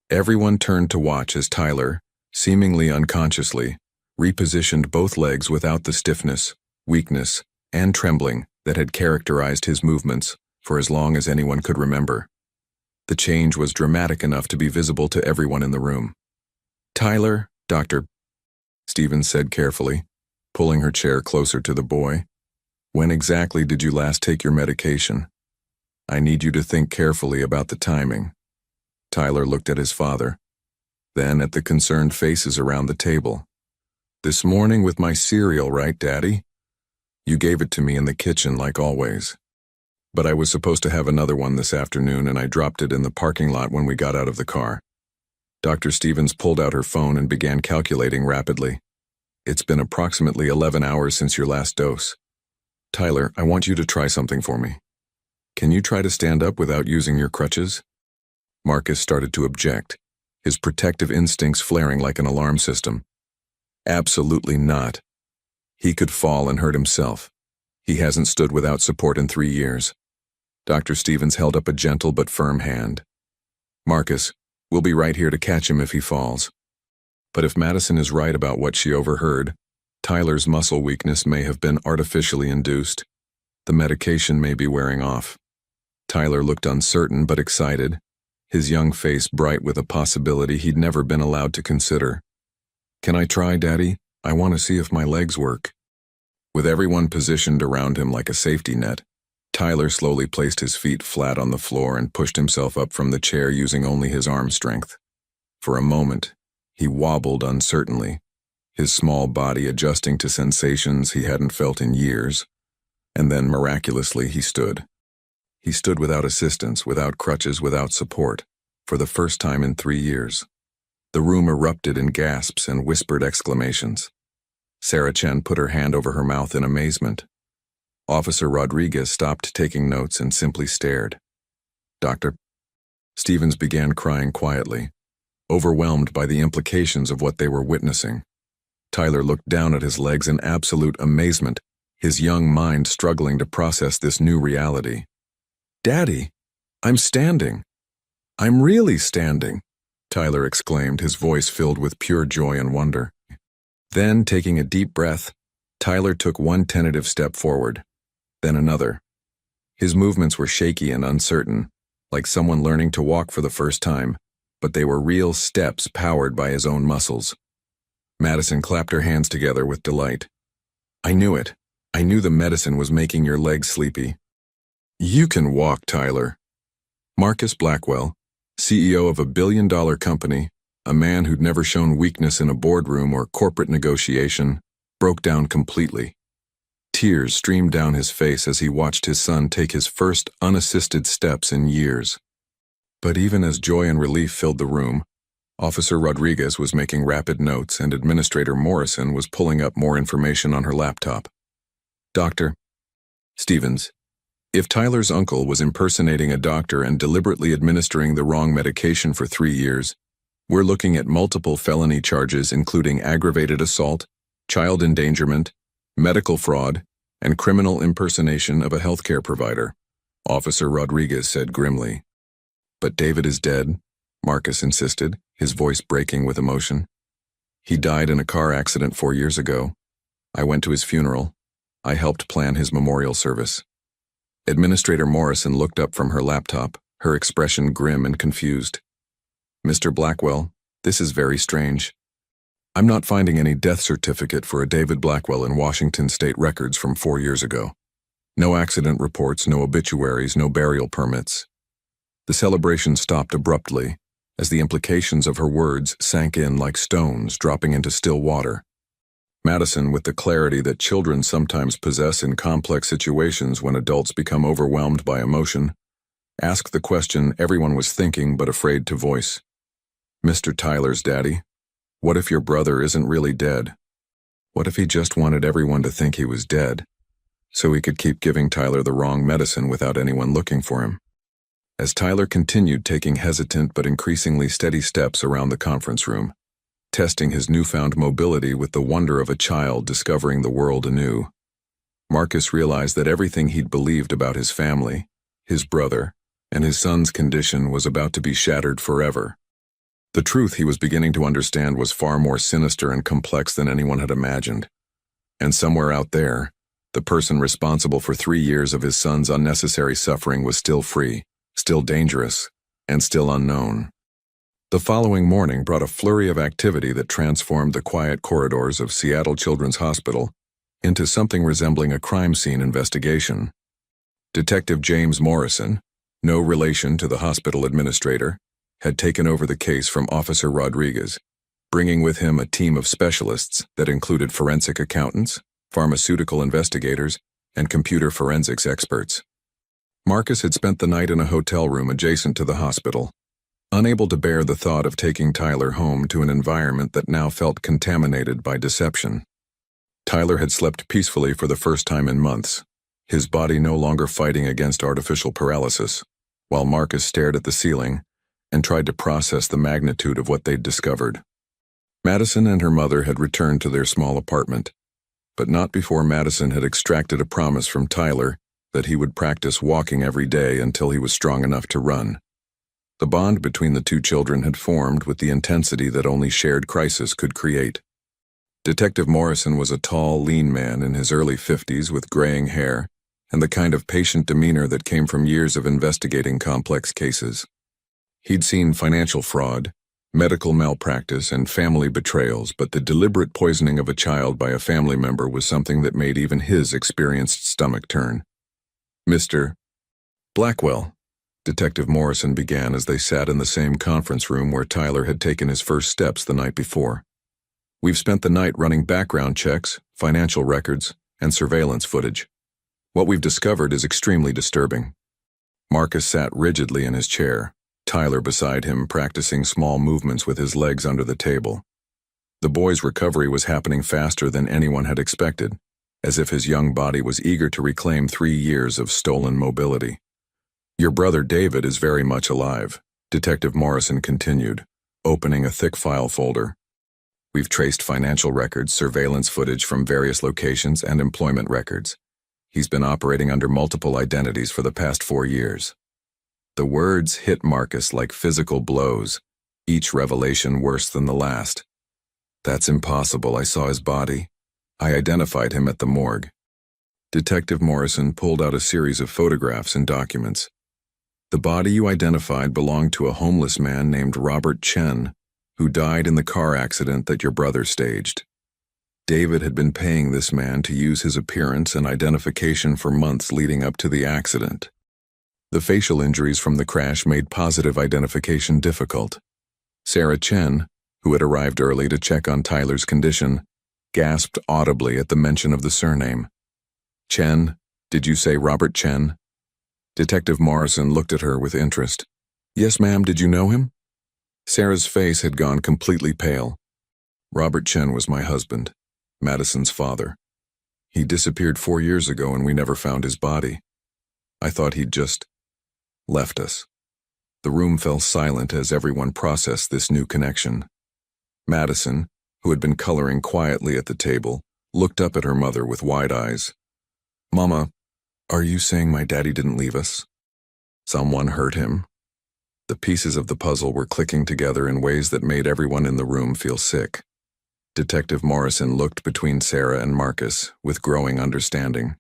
Speaker 1: Everyone turned to watch as Tyler, seemingly unconsciously, repositioned both legs without the stiffness, weakness, and trembling that had characterized his movements for as long as anyone could remember. The change was dramatic enough to be visible to everyone in the room. Tyler, Dr. Stevens said carefully, pulling her chair closer to the boy. When exactly did you last take your medication? I need you to think carefully about the timing. Tyler looked at his father, then at the concerned faces around the table. This morning with my cereal, right, Daddy? You gave it to me in the kitchen like always. But I was supposed to have another one this afternoon and I dropped it in the parking lot when we got out of the car. Dr. Stevens pulled out her phone and began calculating rapidly. It's been approximately 11 hours since your last dose. Tyler, I want you to try something for me. Can you try to stand up without using your crutches? Marcus started to object, his protective instincts flaring like an alarm system. Absolutely not. He could fall and hurt himself. He hasn't stood without support in 3 years. Dr. Stevens held up a gentle but firm hand. Marcus, we'll be right here to catch him if he falls. But if Madison is right about what she overheard, Tyler's muscle weakness may have been artificially induced. The medication may be wearing off. Tyler looked uncertain but excited, his young face bright with a possibility he'd never been allowed to consider. Can I try, Daddy? I want to see if my legs work. With everyone positioned around him like a safety net, Tyler slowly placed his feet flat on the floor and pushed himself up from the chair using only his arm strength. For a moment, he wobbled uncertainly, his small body adjusting to sensations he hadn't felt in years, and then miraculously he stood. He stood without assistance, without crutches, without support, for the first time in 3 years. The room erupted in gasps and whispered exclamations. Sarah Chen put her hand over her mouth in amazement. Officer Rodriguez stopped taking notes and simply stared. Dr. Stevens began crying quietly, overwhelmed by the implications of what they were witnessing. Tyler looked down at his legs in absolute amazement, his young mind struggling to process this new reality. Daddy, I'm standing. I'm really standing, Tyler exclaimed, his voice filled with pure joy and wonder. Then, taking a deep breath, Tyler took one tentative step forward, then another. His movements were shaky and uncertain, like someone learning to walk for the first time, but they were real steps powered by his own muscles. Madison clapped her hands together with delight. I knew it. I knew the medicine was making your legs sleepy. You can walk, Tyler. Marcus Blackwell, CEO of a billion-dollar company, a man who'd never shown weakness in a boardroom or corporate negotiation, broke down completely. Tears streamed down his face as he watched his son take his first unassisted steps in years. But even as joy and relief filled the room, Officer Rodriguez was making rapid notes and Administrator Morrison was pulling up more information on her laptop. Dr. Stevens, if Tyler's uncle was impersonating a doctor and deliberately administering the wrong medication for 3 years, we're looking at multiple felony charges including aggravated assault, child endangerment, medical fraud, and criminal impersonation of a healthcare provider, Officer Rodriguez said grimly. But David is dead, Marcus insisted, his voice breaking with emotion. He died in a car accident 4 years ago. I went to his funeral. I helped plan his memorial service. Administrator Morrison looked up from her laptop, her expression grim and confused. Mr. Blackwell, this is very strange. I'm not finding any death certificate for a David Blackwell in Washington state records from 4 years ago. No accident reports, no obituaries, no burial permits. The celebration stopped abruptly, as the implications of her words sank in like stones dropping into still water. Madison, with the clarity that children sometimes possess in complex situations when adults become overwhelmed by emotion, asked the question everyone was thinking but afraid to voice. Mr. Tyler's daddy, what if your brother isn't really dead? What if he just wanted everyone to think he was dead, so he could keep giving Tyler the wrong medicine without anyone looking for him? As Tyler continued taking hesitant but increasingly steady steps around the conference room, testing his newfound mobility with the wonder of a child discovering the world anew, Marcus realized that everything he'd believed about his family, his brother, and his son's condition was about to be shattered forever. The truth he was beginning to understand was far more sinister and complex than anyone had imagined. And somewhere out there, the person responsible for 3 years of his son's unnecessary suffering was still free, still dangerous, and still unknown. The following morning brought a flurry of activity that transformed the quiet corridors of Seattle Children's Hospital into something resembling a crime scene investigation. Detective James Morrison, no relation to the hospital administrator, had taken over the case from Officer Rodriguez, bringing with him a team of specialists that included forensic accountants, pharmaceutical investigators, and computer forensics experts. Marcus had spent the night in a hotel room adjacent to the hospital, unable to bear the thought of taking Tyler home to an environment that now felt contaminated by deception. Tyler had slept peacefully for the first time in months, his body no longer fighting against artificial paralysis, while Marcus stared at the ceiling and tried to process the magnitude of what they'd discovered. Madison and her mother had returned to their small apartment, but not before Madison had extracted a promise from Tyler that he would practice walking every day until he was strong enough to run. The bond between the two children had formed with the intensity that only shared crisis could create. Detective Morrison was a tall, lean man in his early 50s with graying hair and the kind of patient demeanor that came from years of investigating complex cases. He'd seen financial fraud, medical malpractice, and family betrayals, but the deliberate poisoning of a child by a family member was something that made even his experienced stomach turn. "Mr. Blackwell," Detective Morrison began as they sat in the same conference room where Tyler had taken his first steps the night before. "We've spent the night running background checks, financial records, and surveillance footage. What we've discovered is extremely disturbing." Marcus sat rigidly in his chair, Tyler beside him practicing small movements with his legs under the table. The boy's recovery was happening faster than anyone had expected, as if his young body was eager to reclaim 3 years of stolen mobility. "Your brother David is very much alive," Detective Morrison continued, opening a thick file folder. "We've traced financial records, surveillance footage from various locations, and employment records. He's been operating under multiple identities for the past 4 years." The words hit Marcus like physical blows, each revelation worse than the last. "That's impossible. I saw his body. I identified him at the morgue." Detective Morrison pulled out a series of photographs and documents. "The body you identified belonged to a homeless man named Robert Chen, who died in the car accident that your brother staged. David had been paying this man to use his appearance and identification for months leading up to the accident. The facial injuries from the crash made positive identification difficult. Sarah Chen, who had arrived early to check on Tyler's condition, gasped audibly at the mention of the surname. "Chen? Did you say Robert Chen?" Detective Morrison looked at her with interest. "Yes, ma'am. Did you know him?" Sarah's face had gone completely pale. "Robert Chen was my husband, Madison's father. He disappeared 4 years ago and we never found his body. I thought he'd just left us." The room fell silent as everyone processed this new connection. Madison, who had been coloring quietly at the table, looked up at her mother with wide eyes. "Mama, are you saying my daddy didn't leave us? Someone hurt him?" The pieces of the puzzle were clicking together in ways that made everyone in the room feel sick. Detective Morrison looked between Sarah and Marcus with growing understanding.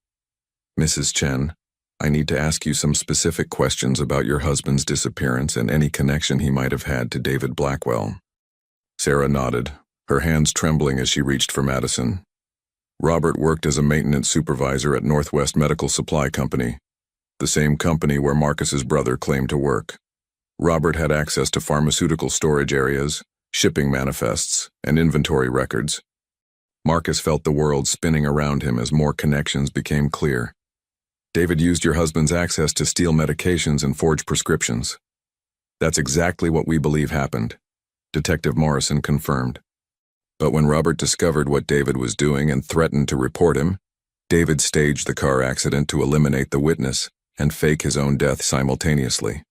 Speaker 1: "Mrs. Chen, I need to ask you some specific questions about your husband's disappearance and any connection he might have had to David Blackwell." Sarah nodded, her hands trembling as she reached for Madison. "Robert worked as a maintenance supervisor at Northwest Medical Supply Company, the same company where Marcus's brother claimed to work. Robert had access to pharmaceutical storage areas, shipping manifests, and inventory records." Marcus felt the world spinning around him as more connections became clear. "David used your husband's access to steal medications and forge prescriptions." "That's exactly what we believe happened," Detective Morrison confirmed. "But when Robert discovered what David was doing and threatened to report him, David staged the car accident to eliminate the witness and fake his own death simultaneously."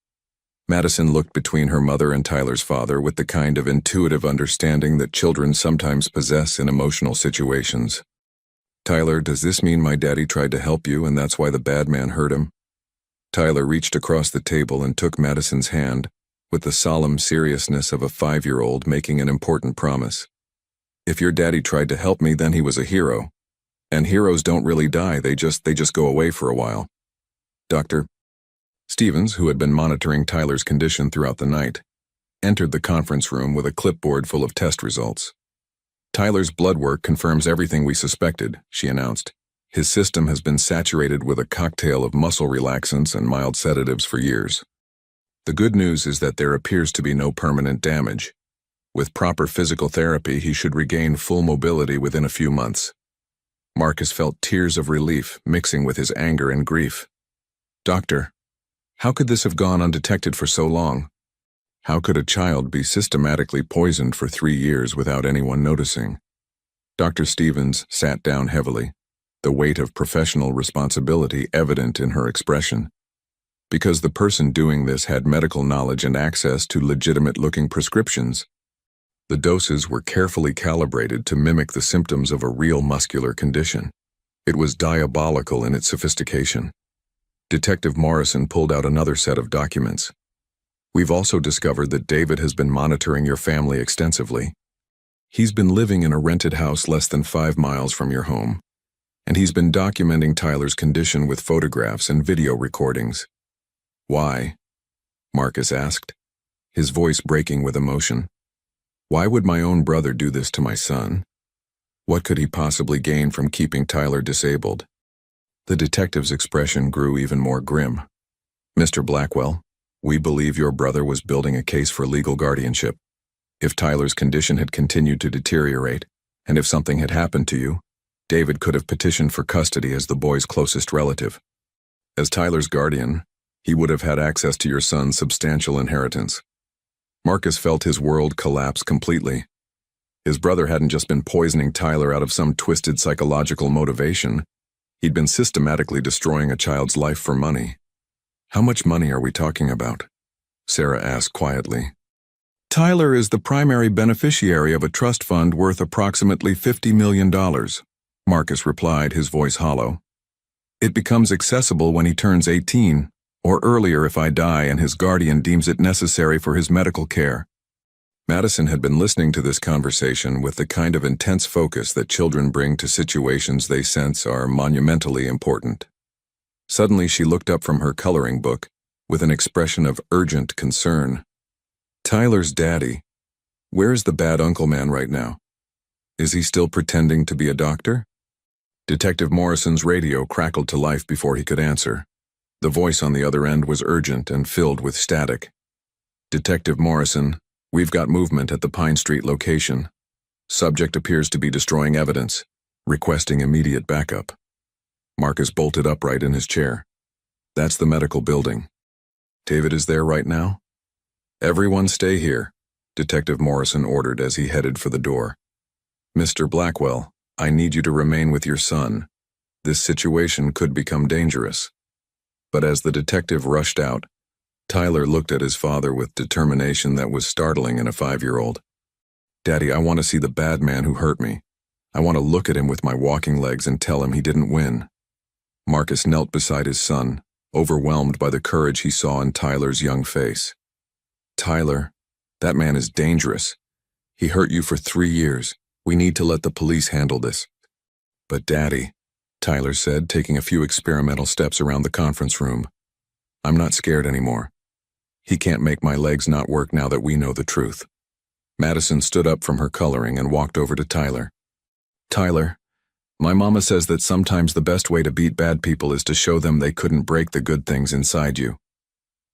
Speaker 1: Madison looked between her mother and Tyler's father with the kind of intuitive understanding that children sometimes possess in emotional situations. "Tyler, does this mean my daddy tried to help you and that's why the bad man hurt him?" Tyler reached across the table and took Madison's hand with the solemn seriousness of a 5-year-old making an important promise. "If your daddy tried to help me, then he was a hero. And heroes don't really die, they just go away for a while." Dr. Stevens, who had been monitoring Tyler's condition throughout the night, entered the conference room with a clipboard full of test results. Tyler's blood work confirms everything we suspected, she announced. His system has been saturated with a cocktail of muscle relaxants and mild sedatives for years. The good news is that there appears to be no permanent damage. With proper physical therapy, he should regain full mobility within a few months. Marcus felt tears of relief mixing with his anger and grief. Doctor, how could this have gone undetected for so long? How could a child be systematically poisoned for 3 years without anyone noticing? Dr. Stevens sat down heavily, the weight of professional responsibility evident in her expression. Because the person doing this had medical knowledge and access to legitimate-looking prescriptions. The doses were carefully calibrated to mimic the symptoms of a real muscular condition. It was diabolical in its sophistication. Detective Morrison pulled out another set of documents. We've also discovered that David has been monitoring your family extensively. He's been living in a rented house less than 5 miles from your home, and he's been documenting Tyler's condition with photographs and video recordings. Why? Marcus asked, his voice breaking with emotion. Why would my own brother do this to my son? What could he possibly gain from keeping Tyler disabled? The detective's expression grew even more grim. Mr. Blackwell, we believe your brother was building a case for legal guardianship. If Tyler's condition had continued to deteriorate, and if something had happened to you, David could have petitioned for custody as the boy's closest relative. As Tyler's guardian, he would have had access to your son's substantial inheritance. Marcus felt his world collapse completely. His brother hadn't just been poisoning Tyler out of some twisted psychological motivation. He'd been systematically destroying a child's life for money. How much money are we talking about? Sarah asked quietly. Tyler is the primary beneficiary of a trust fund worth approximately $50 million, Marcus replied, his voice hollow. It becomes accessible when he turns 18, or earlier if I die and his guardian deems it necessary for his medical care. Madison had been listening to this conversation with the kind of intense focus that children bring to situations they sense are monumentally important. Suddenly she looked up from her coloring book with an expression of urgent concern. Tyler's daddy. Where's the bad uncle man right now? Is he still pretending to be a doctor? Detective Morrison's radio crackled to life before he could answer. The voice on the other end was urgent and filled with static. Detective Morrison, we've got movement at the Pine Street location. Subject appears to be destroying evidence, requesting immediate backup. Marcus bolted upright in his chair. That's the medical building. David is there right now? Everyone stay here, Detective Morrison ordered as he headed for the door. Mr. Blackwell, I need you to remain with your son. This situation could become dangerous. But as the detective rushed out, Tyler looked at his father with determination that was startling in a 5-year-old. Daddy, I want to see the bad man who hurt me. I want to look at him with my walking legs and tell him he didn't win. Marcus knelt beside his son, overwhelmed by the courage he saw in Tyler's young face. Tyler, that man is dangerous. He hurt you for 3 years. We need to let the police handle this. But Daddy, Tyler said, taking a few experimental steps around the conference room. I'm not scared anymore. He can't make my legs not work now that we know the truth. Madison stood up from her coloring and walked over to Tyler. Tyler, my mama says that sometimes the best way to beat bad people is to show them they couldn't break the good things inside you.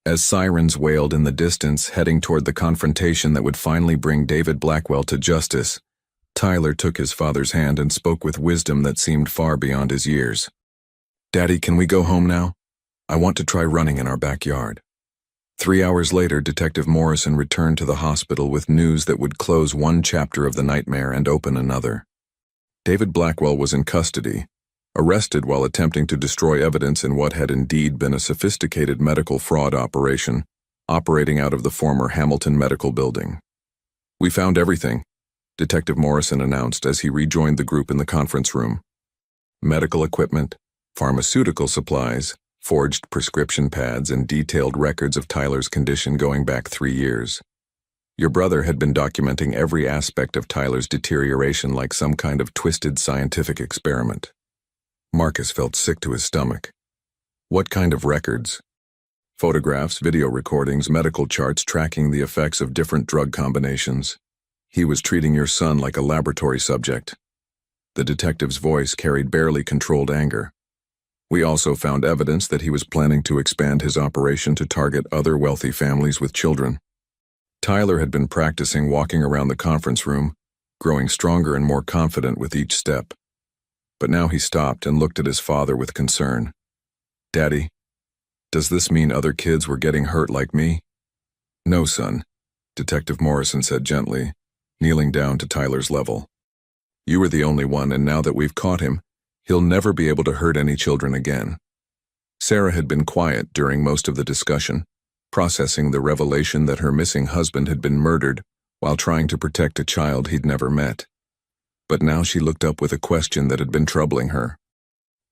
Speaker 1: As sirens wailed in the distance, heading toward the confrontation that would finally bring David Blackwell to justice, Tyler took his father's hand and spoke with wisdom that seemed far beyond his years. Daddy, can we go home now? I want to try running in our backyard. 3 hours later, Detective Morrison returned to the hospital with news that would close one chapter of the nightmare and open another. David Blackwell was in custody, arrested while attempting to destroy evidence in what had indeed been a sophisticated medical fraud operation, operating out of the former Hamilton Medical Building. We found everything, Detective Morrison announced as he rejoined the group in the conference room. Medical equipment, pharmaceutical supplies, forged prescription pads, and detailed records of Tyler's condition going back 3 years. Your brother had been documenting every aspect of Tyler's deterioration like some kind of twisted scientific experiment. Marcus felt sick to his stomach. What kind of records? Photographs, video recordings, medical charts tracking the effects of different drug combinations. He was treating your son like a laboratory subject. The detective's voice carried barely controlled anger. We also found evidence that he was planning to expand his operation to target other wealthy families with children. Tyler had been practicing walking around the conference room, growing stronger and more confident with each step. But now he stopped and looked at his father with concern. "Daddy, does this mean other kids were getting hurt like me?" "No, son," Detective Morrison said gently, kneeling down to Tyler's level. "You were the only one, and now that we've caught him, he'll never be able to hurt any children again." Sarah had been quiet during most of the discussion, processing the revelation that her missing husband had been murdered while trying to protect a child he'd never met. But now she looked up with a question that had been troubling her.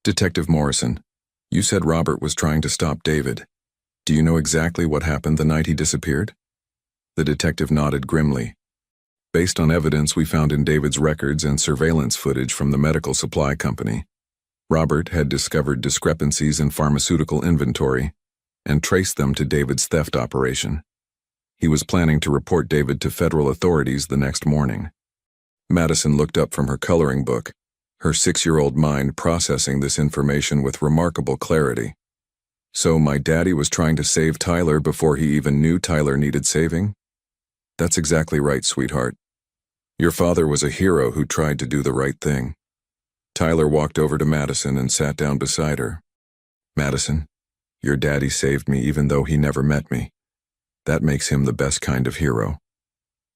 Speaker 1: "Detective Morrison, you said Robert was trying to stop David. Do you know exactly what happened the night he disappeared?" The detective nodded grimly. "Based on evidence we found in David's records and surveillance footage from the medical supply company, Robert had discovered discrepancies in pharmaceutical inventory and traced them to David's theft operation. He was planning to report David to federal authorities the next morning." Madison looked up from her coloring book, her 6-year-old mind processing this information with remarkable clarity. "So my daddy was trying to save Tyler before he even knew Tyler needed saving?" "That's exactly right, sweetheart. Your father was a hero who tried to do the right thing." Tyler walked over to Madison and sat down beside her. "Madison, your daddy saved me even though he never met me. That makes him the best kind of hero."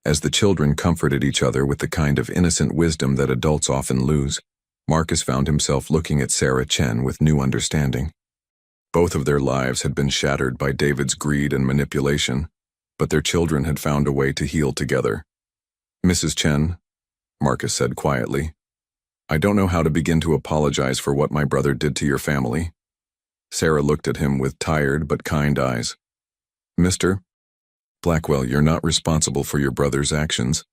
Speaker 1: As the children comforted each other with the kind of innocent wisdom that adults often lose, Marcus found himself looking at Sarah Chen with new understanding. Both of their lives had been shattered by David's greed and manipulation, but their children had found a way to heal together. "Mrs. Chen," Marcus said quietly, "I don't know how to begin to apologize for what my brother did to your family." Sarah looked at him with tired but kind eyes. "Mr. Blackwell, you're not responsible for your brother's actions,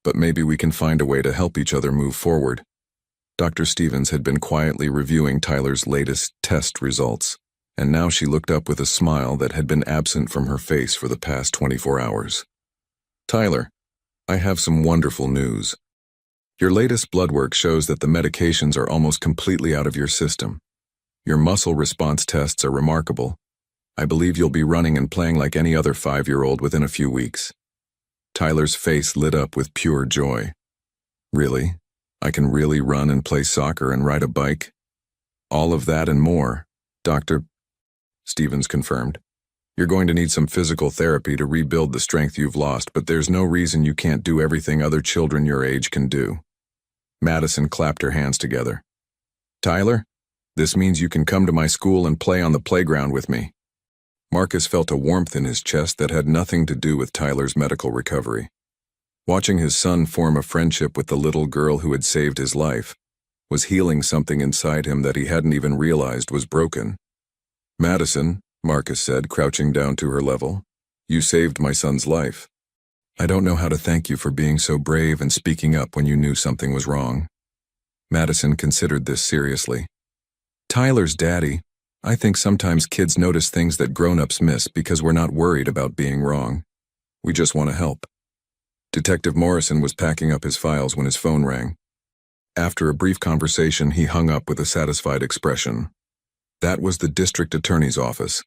Speaker 1: but maybe we can find a way to help each other move forward." Dr. Stevens had been quietly reviewing Tyler's latest test results, and now she looked up with a smile that had been absent from her face for the past 24 hours. "Tyler, I have some wonderful news. Your latest blood work shows that the medications are almost completely out of your system. Your muscle response tests are remarkable. I believe you'll be running and playing like any other 5-year-old within a few weeks." Tyler's face lit up with pure joy. "Really? I can really run and play soccer and ride a bike?" "All of that and more, Dr. Stevens confirmed. "You're going to need some physical therapy to rebuild the strength you've lost, but there's no reason you can't do everything other children your age can do." Madison clapped her hands together. "Tyler, this means you can come to my school and play on the playground with me." Marcus felt a warmth in his chest that had nothing to do with Tyler's medical recovery. Watching his son form a friendship with the little girl who had saved his life was healing something inside him that he hadn't even realized was broken. "Madison," Marcus said, crouching down to her level, "you saved my son's life. I don't know how to thank you for being so brave and speaking up when you knew something was wrong." Madison considered this seriously. "Tyler's daddy, I think sometimes kids notice things that grown-ups miss because we're not worried about being wrong. We just want to help." Detective Morrison was packing up his files when his phone rang. After a brief conversation, he hung up with a satisfied expression. That was the district attorney's office.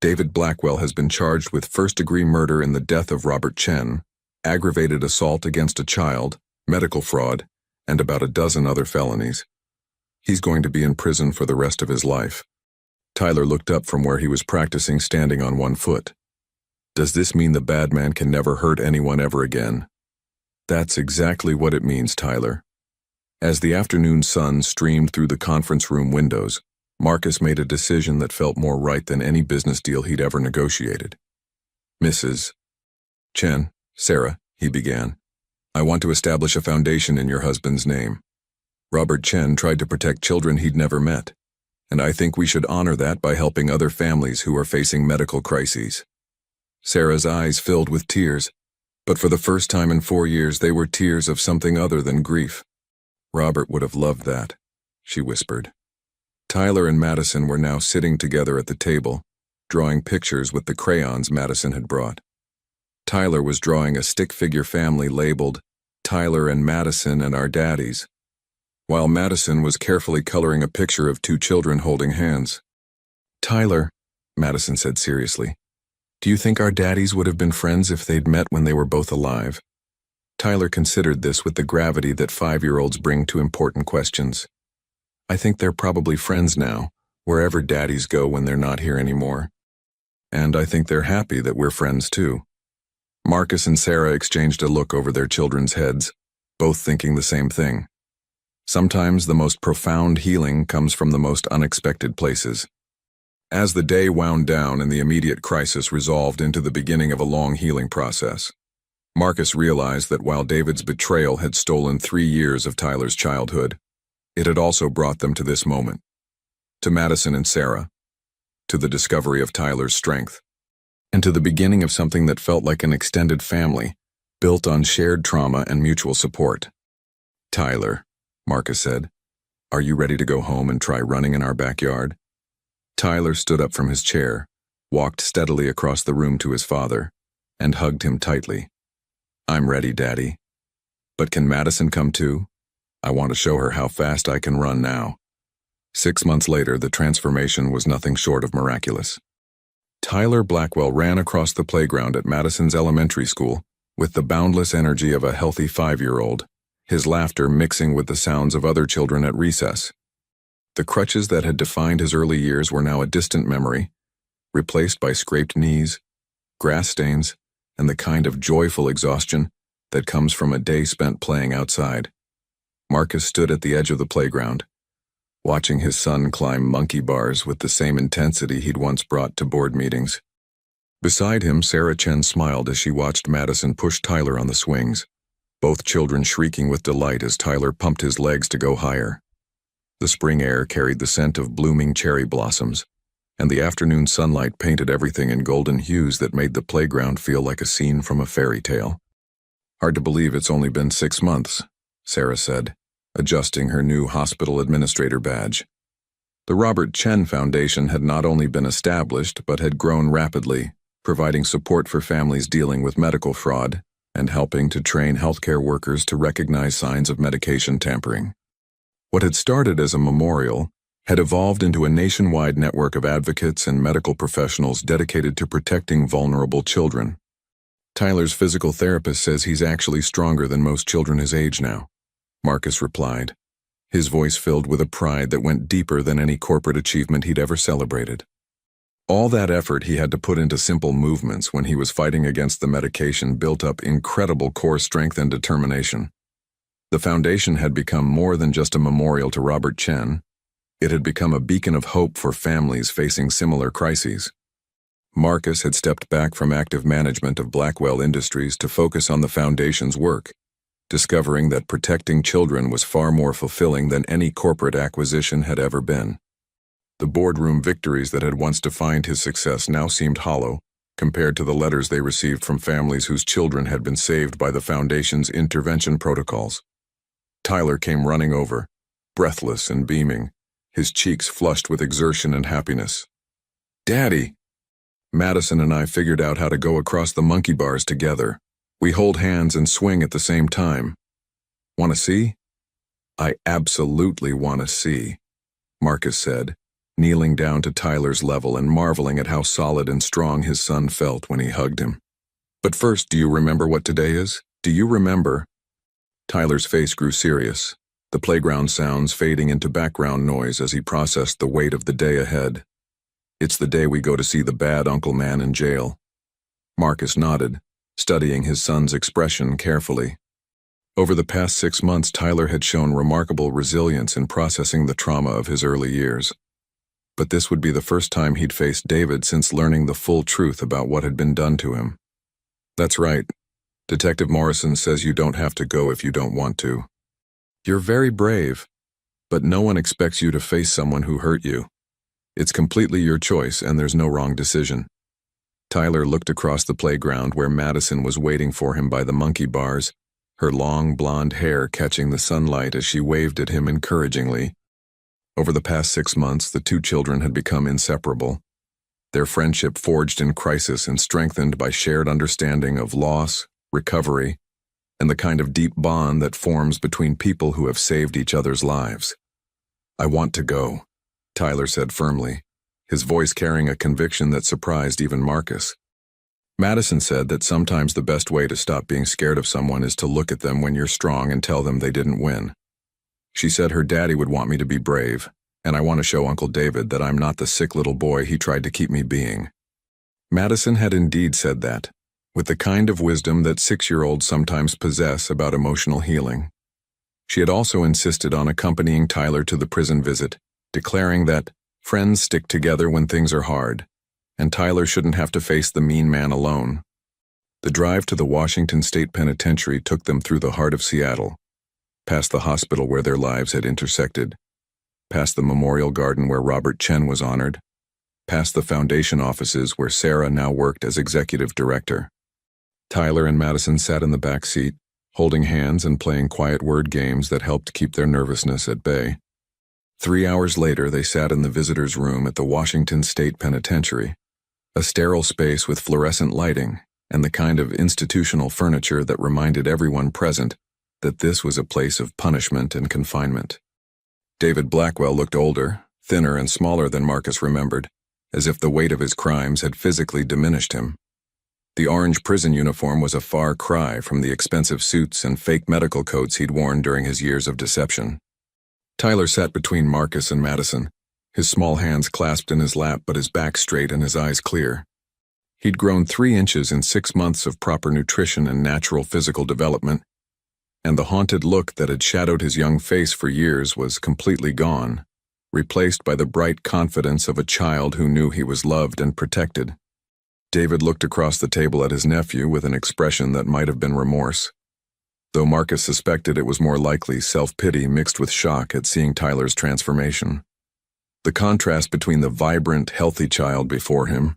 Speaker 1: "David Blackwell has been charged with first-degree murder in the death of Robert Chen, aggravated assault against a child, medical fraud, and about a dozen other felonies. He's going to be in prison for the rest of his life." Tyler looked up from where he was practicing standing on one foot. "Does this mean the bad man can never hurt anyone ever again?" "That's exactly what it means, Tyler." As the afternoon sun streamed through the conference room windows, Marcus made a decision that felt more right than any business deal he'd ever negotiated. "Mrs. Chen, Sarah," he began, "I want to establish a foundation in your husband's name. Robert Chen tried to protect children he'd never met, and I think we should honor that by helping other families who are facing medical crises." Sarah's eyes filled with tears, but for the first time in 4 years they were tears of something other than grief. "Robert would have loved that," she whispered. Tyler and Madison were now sitting together at the table, drawing pictures with the crayons Madison had brought. Tyler was drawing a stick figure family labeled, Tyler and Madison and our daddies, while Madison was carefully coloring a picture of two children holding hands. Tyler, Madison said seriously, do you think our daddies would have been friends if they'd met when they were both alive? Tyler considered this with the gravity that 5-year-olds bring to important questions. I think they're probably friends now, wherever daddies go when they're not here anymore. And I think they're happy that we're friends too. Marcus and Sarah exchanged a look over their children's heads, both thinking the same thing. Sometimes the most profound healing comes from the most unexpected places. As the day wound down and the immediate crisis resolved into the beginning of a long healing process, Marcus realized that while David's betrayal had stolen 3 years of Tyler's childhood, it had also brought them to this moment, to Madison and Sarah, to the discovery of Tyler's strength, and to the beginning of something that felt like an extended family, built on shared trauma and mutual support. Tyler, Marcus said, are you ready to go home and try running in our backyard? Tyler stood up from his chair, walked steadily across the room to his father, and hugged him tightly. I'm ready, Daddy. But can Madison come too? I want to show her how fast I can run now. 6 months later, the transformation was nothing short of miraculous. Tyler Blackwell ran across the playground at Madison's elementary school with the boundless energy of a healthy 5-year-old, his laughter mixing with the sounds of other children at recess. The crutches that had defined his early years were now a distant memory, replaced by scraped knees, grass stains, and the kind of joyful exhaustion that comes from a day spent playing outside. Marcus stood at the edge of the playground, watching his son climb monkey bars with the same intensity he'd once brought to board meetings. Beside him, Sarah Chen smiled as she watched Madison push Tyler on the swings, both children shrieking with delight as Tyler pumped his legs to go higher. The spring air carried the scent of blooming cherry blossoms, and the afternoon sunlight painted everything in golden hues that made the playground feel like a scene from a fairy tale. Hard to believe it's only been 6 months, Sarah said, adjusting her new hospital administrator badge. The Robert Chen Foundation had not only been established but had grown rapidly, providing support for families dealing with medical fraud and helping to train healthcare workers to recognize signs of medication tampering. What had started as a memorial had evolved into a nationwide network of advocates and medical professionals dedicated to protecting vulnerable children. Tyler's physical therapist says he's actually stronger than most children his age now, Marcus replied, his voice filled with a pride that went deeper than any corporate achievement he'd ever celebrated. All that effort he had to put into simple movements when he was fighting against the medication built up incredible core strength and determination. The foundation had become more than just a memorial to Robert Chen. It had become a beacon of hope for families facing similar crises. Marcus had stepped back from active management of Blackwell Industries to focus on the foundation's work, discovering that protecting children was far more fulfilling than any corporate acquisition had ever been. The boardroom victories that had once defined his success now seemed hollow, compared to the letters they received from families whose children had been saved by the Foundation's intervention protocols. Tyler came running over, breathless and beaming, his cheeks flushed with exertion and happiness. Daddy! Madison and I figured out how to go across the monkey bars together. We hold hands and swing at the same time. Want to see? I absolutely want to see, Marcus said, kneeling down to Tyler's level and marveling at how solid and strong his son felt when he hugged him. But first, do you remember what today is? Do you remember? Tyler's face grew serious, the playground sounds fading into background noise as he processed the weight of the day ahead. It's the day we go to see the bad Uncle Man in jail. Marcus nodded, studying his son's expression carefully. Over the past 6 months, Tyler had shown remarkable resilience in processing the trauma of his early years. But this would be the first time he'd faced David since learning the full truth about what had been done to him. That's right. Detective Morrison says you don't have to go if you don't want to. You're very brave, but no one expects you to face someone who hurt you. It's completely your choice, and there's no wrong decision. Tyler looked across the playground where Madison was waiting for him by the monkey bars, her long blonde hair catching the sunlight as she waved at him encouragingly. Over the past 6 months, the two children had become inseparable, their friendship forged in crisis and strengthened by shared understanding of loss, recovery, and the kind of deep bond that forms between people who have saved each other's lives. "I want to go," Tyler said firmly, his voice carrying a conviction that surprised even Marcus. Madison said that sometimes the best way to stop being scared of someone is to look at them when you're strong and tell them they didn't win. She said her daddy would want me to be brave, and I want to show Uncle David that I'm not the sick little boy he tried to keep me being. Madison had indeed said that, with the kind of wisdom that 6-year-olds sometimes possess about emotional healing. She had also insisted on accompanying Tyler to the prison visit, declaring that friends stick together when things are hard, and Tyler shouldn't have to face the mean man alone. The drive to the Washington State Penitentiary took them through the heart of Seattle, past the hospital where their lives had intersected, past the memorial garden where Robert Chen was honored, past the foundation offices where Sarah now worked as executive director. Tyler and Madison sat in the back seat, holding hands and playing quiet word games that helped keep their nervousness at bay. 3 hours later, they sat in the visitor's room at the Washington State Penitentiary, a sterile space with fluorescent lighting and the kind of institutional furniture that reminded everyone present that this was a place of punishment and confinement. David Blackwell looked older, thinner and smaller than Marcus remembered, as if the weight of his crimes had physically diminished him. The orange prison uniform was a far cry from the expensive suits and fake medical coats he'd worn during his years of deception. Tyler sat between Marcus and Madison, his small hands clasped in his lap but his back straight and his eyes clear. He'd grown 3 inches in 6 months of proper nutrition and natural physical development, and the haunted look that had shadowed his young face for years was completely gone, replaced by the bright confidence of a child who knew he was loved and protected. David looked across the table at his nephew with an expression that might have been remorse, though Marcus suspected it was more likely self-pity mixed with shock at seeing Tyler's transformation. The contrast between the vibrant, healthy child before him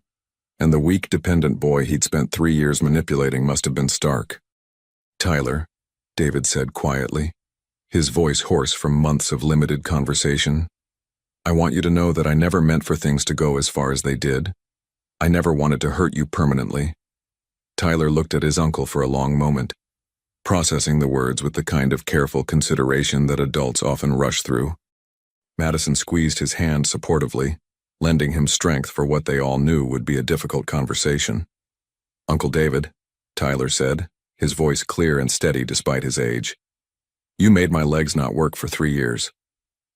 Speaker 1: and the weak, dependent boy he'd spent 3 years manipulating must have been stark. "Tyler," David said quietly, his voice hoarse from months of limited conversation, "I want you to know that I never meant for things to go as far as they did. I never wanted to hurt you permanently." Tyler looked at his uncle for a long moment, processing the words with the kind of careful consideration that adults often rush through. Madison squeezed his hand supportively, lending him strength for what they all knew would be a difficult conversation. "Uncle David," Tyler said, his voice clear and steady despite his age, "you made my legs not work for 3 years.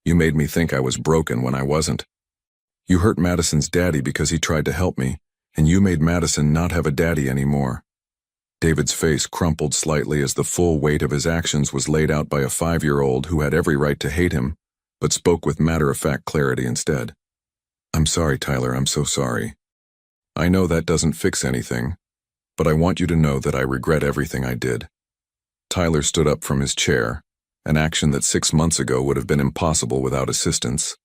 Speaker 1: You made me think I was broken when I wasn't. You hurt Madison's daddy because he tried to help me, and you made Madison not have a daddy anymore." David's face crumpled slightly as the full weight of his actions was laid out by a 5-year-old who had every right to hate him, but spoke with matter-of-fact clarity instead. "I'm sorry, Tyler, I'm so sorry. I know that doesn't fix anything, but I want you to know that I regret everything I did." Tyler stood up from his chair, an action that 6 months ago would have been impossible without assistance,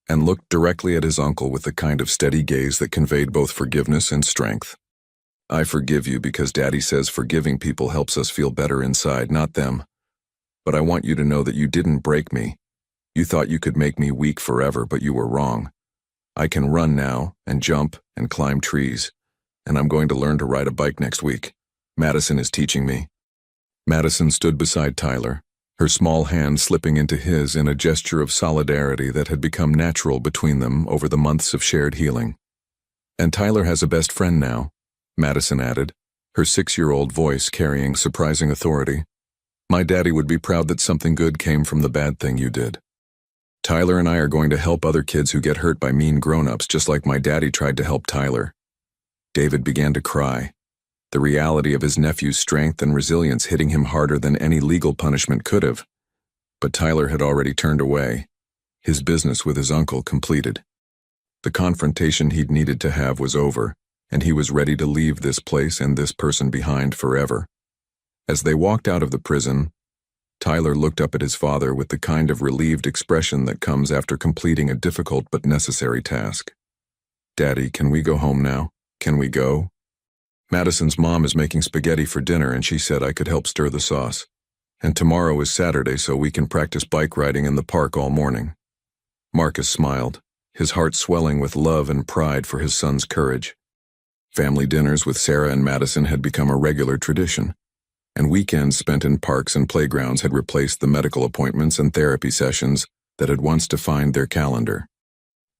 Speaker 1: and looked directly at his uncle with the kind of steady gaze that conveyed both forgiveness and strength. "I forgive you because Daddy says forgiving people helps us feel better inside, not them. But I want you to know that you didn't break me. You thought you could make me weak forever, but you were wrong. I can run now, and jump, and climb trees, and I'm going to learn to ride a bike next week. Madison is teaching me." Madison stood beside Tyler, her small hand slipping into his in a gesture of solidarity that had become natural between them over the months of shared healing. "And Tyler has a best friend now," Madison added, her 6-year-old voice carrying surprising authority. "My daddy would be proud that something good came from the bad thing you did. Tyler and I are going to help other kids who get hurt by mean grown-ups just like my daddy tried to help Tyler." David began to cry, the reality of his nephew's strength and resilience hitting him harder than any legal punishment could have. But Tyler had already turned away, his business with his uncle completed. The confrontation he'd needed to have was over, and he was ready to leave this place and this person behind forever. As they walked out of the prison, Tyler looked up at his father with the kind of relieved expression that comes after completing a difficult but necessary task. "Daddy, can we go home now? Can we go? Madison's mom is making spaghetti for dinner and she said I could help stir the sauce. And tomorrow is Saturday, so we can practice bike riding in the park all morning." Marcus smiled, his heart swelling with love and pride for his son's courage. Family dinners with Sarah and Madison had become a regular tradition. and weekends spent in parks and playgrounds had replaced the medical appointments and therapy sessions that had once defined their calendar.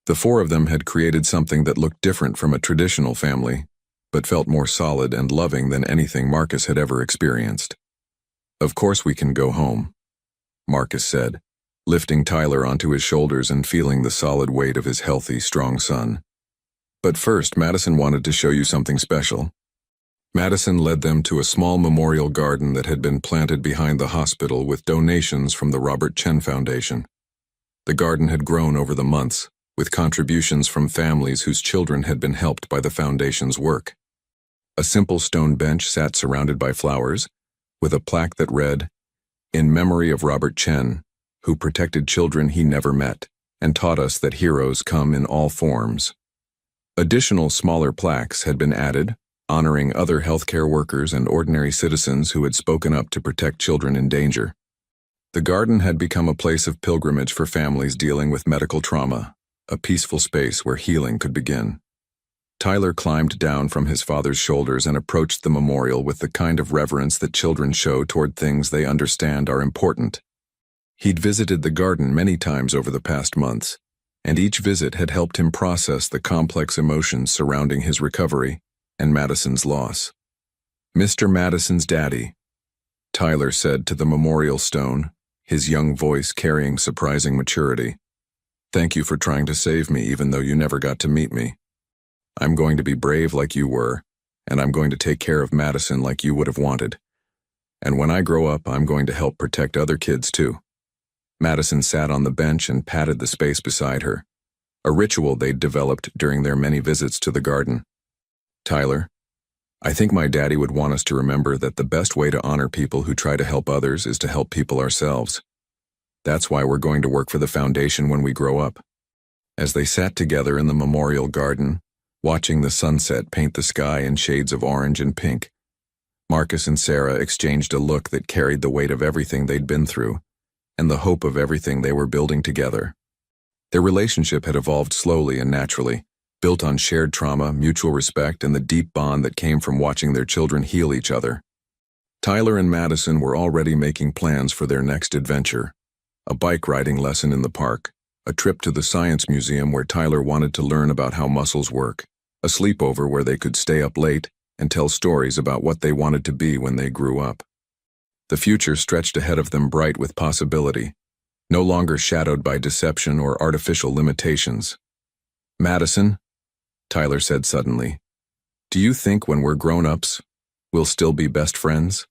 Speaker 1: The four of them had created something that looked different from a traditional family, but felt more solid and loving than anything Marcus had ever experienced. "Of course we can go home," Marcus said, lifting Tyler onto his shoulders and feeling the solid weight of his healthy, strong son. "But first, Madison wanted to show you something special." Madison led them to a small memorial garden that had been planted behind the hospital with donations from the Robert Chen Foundation. The garden had grown over the months, with contributions from families whose children had been helped by the foundation's work. A simple stone bench sat surrounded by flowers, with a plaque that read, "In memory of Robert Chen, who protected children he never met, and taught us that heroes come in all forms." Additional smaller plaques had been added, honoring other healthcare workers and ordinary citizens who had spoken up to protect children in danger. The garden had become a place of pilgrimage for families dealing with medical trauma, a peaceful space where healing could begin. Tyler climbed down from his father's shoulders and approached the memorial with the kind of reverence that children show toward things they understand are important. He'd visited the garden many times over the past months, and each visit had helped him process the complex emotions surrounding his recovery and Madison's loss. "Mr. Madison's daddy," Tyler said to the memorial stone, his young voice carrying surprising maturity. "Thank you for trying to save me even though you never got to meet me. I'm going to be brave like you were, and I'm going to take care of Madison like you would have wanted. And when I grow up, I'm going to help protect other kids too." Madison sat on the bench and patted the space beside her, a ritual they'd developed during their many visits to the garden. "Tyler, I think my daddy would want us to remember that the best way to honor people who try to help others is to help people ourselves. That's why we're going to work for the foundation when we grow up." As they sat together in the memorial garden, watching the sunset paint the sky in shades of orange and pink, Marcus and Sarah exchanged a look that carried the weight of everything they'd been through, and the hope of everything they were building together. Their relationship had evolved slowly and naturally, built on shared trauma, mutual respect, and the deep bond that came from watching their children heal each other. Tyler and Madison were already making plans for their next adventure: a bike riding lesson in the park, a trip to the science museum where Tyler wanted to learn about how muscles work, a sleepover where they could stay up late and tell stories about what they wanted to be when they grew up. The future stretched ahead of them bright with possibility, no longer shadowed by deception or artificial limitations. "Madison," Tyler said suddenly, "do you think when we're grown-ups, we'll still be best friends?"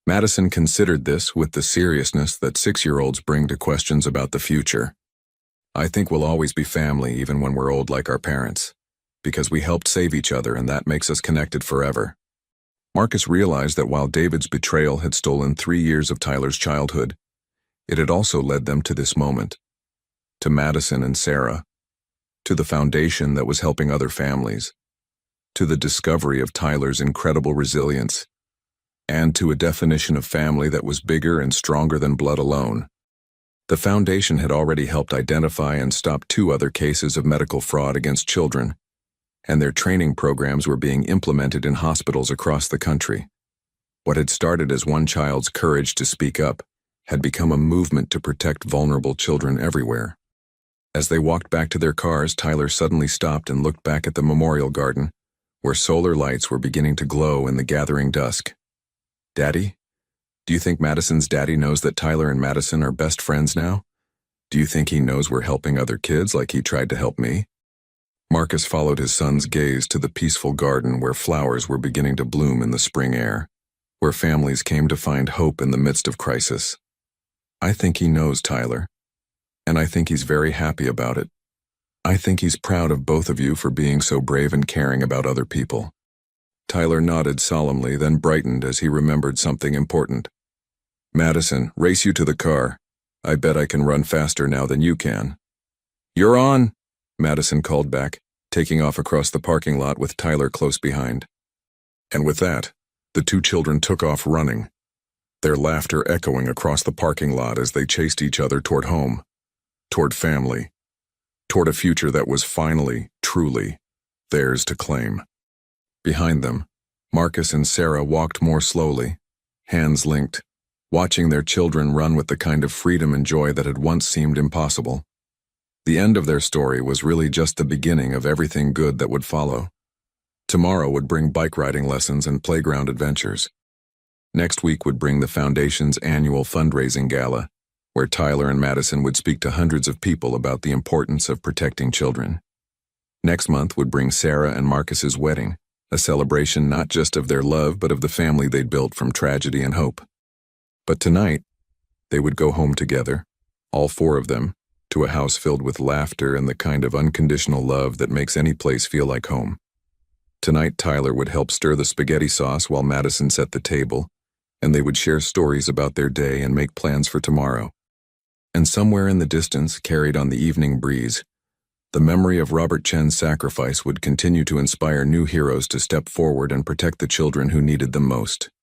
Speaker 1: Madison considered this with the seriousness that 6-year-olds bring to questions about the future. "I think we'll always be family even when we're old like our parents, because we helped save each other and that makes us connected forever." Marcus realized that while David's betrayal had stolen 3 years of Tyler's childhood, it had also led them to this moment, to Madison and Sarah, to the foundation that was helping other families, to the discovery of Tyler's incredible resilience, and to a definition of family that was bigger and stronger than blood alone. The foundation had already helped identify and stop 2 other cases of medical fraud against children, and their training programs were being implemented in hospitals across the country. What had started as one child's courage to speak up had become a movement to protect vulnerable children everywhere. As they walked back to their cars, Tyler suddenly stopped and looked back at the memorial garden, where solar lights were beginning to glow in the gathering dusk. "Daddy, do you think Madison's daddy knows that Tyler and Madison are best friends now? Do you think he knows we're helping other kids like he tried to help me?" Marcus followed his son's gaze to the peaceful garden where flowers were beginning to bloom in the spring air, where families came to find hope in the midst of crisis. "I think he knows, Tyler, and I think he's very happy about it. I think he's proud of both of you for being so brave and caring about other people." Tyler nodded solemnly, then brightened as he remembered something important. "Madison, race you to the car. I bet I can run faster now than you can." "You're on," Madison called back, taking off across the parking lot with Tyler close behind. And with that, the 2 children took off running, their laughter echoing across the parking lot as they chased each other toward home, toward family, toward a future that was finally, truly, theirs to claim. Behind them, Marcus and Sarah walked more slowly, hands linked, watching their children run with the kind of freedom and joy that had once seemed impossible. The end of their story was really just the beginning of everything good that would follow. Tomorrow would bring bike riding lessons and playground adventures. Next week would bring the Foundation's annual fundraising gala, where Tyler and Madison would speak to hundreds of people about the importance of protecting children. Next month would bring Sarah and Marcus's wedding, a celebration not just of their love but of the family they'd built from tragedy and hope. But tonight, they would go home together, all four of them, to a house filled with laughter and the kind of unconditional love that makes any place feel like home. Tonight, Tyler would help stir the spaghetti sauce while Madison set the table, and they would share stories about their day and make plans for tomorrow. And somewhere in the distance, carried on the evening breeze, the memory of Robert Chen's sacrifice would continue to inspire new heroes to step forward and protect the children who needed them most.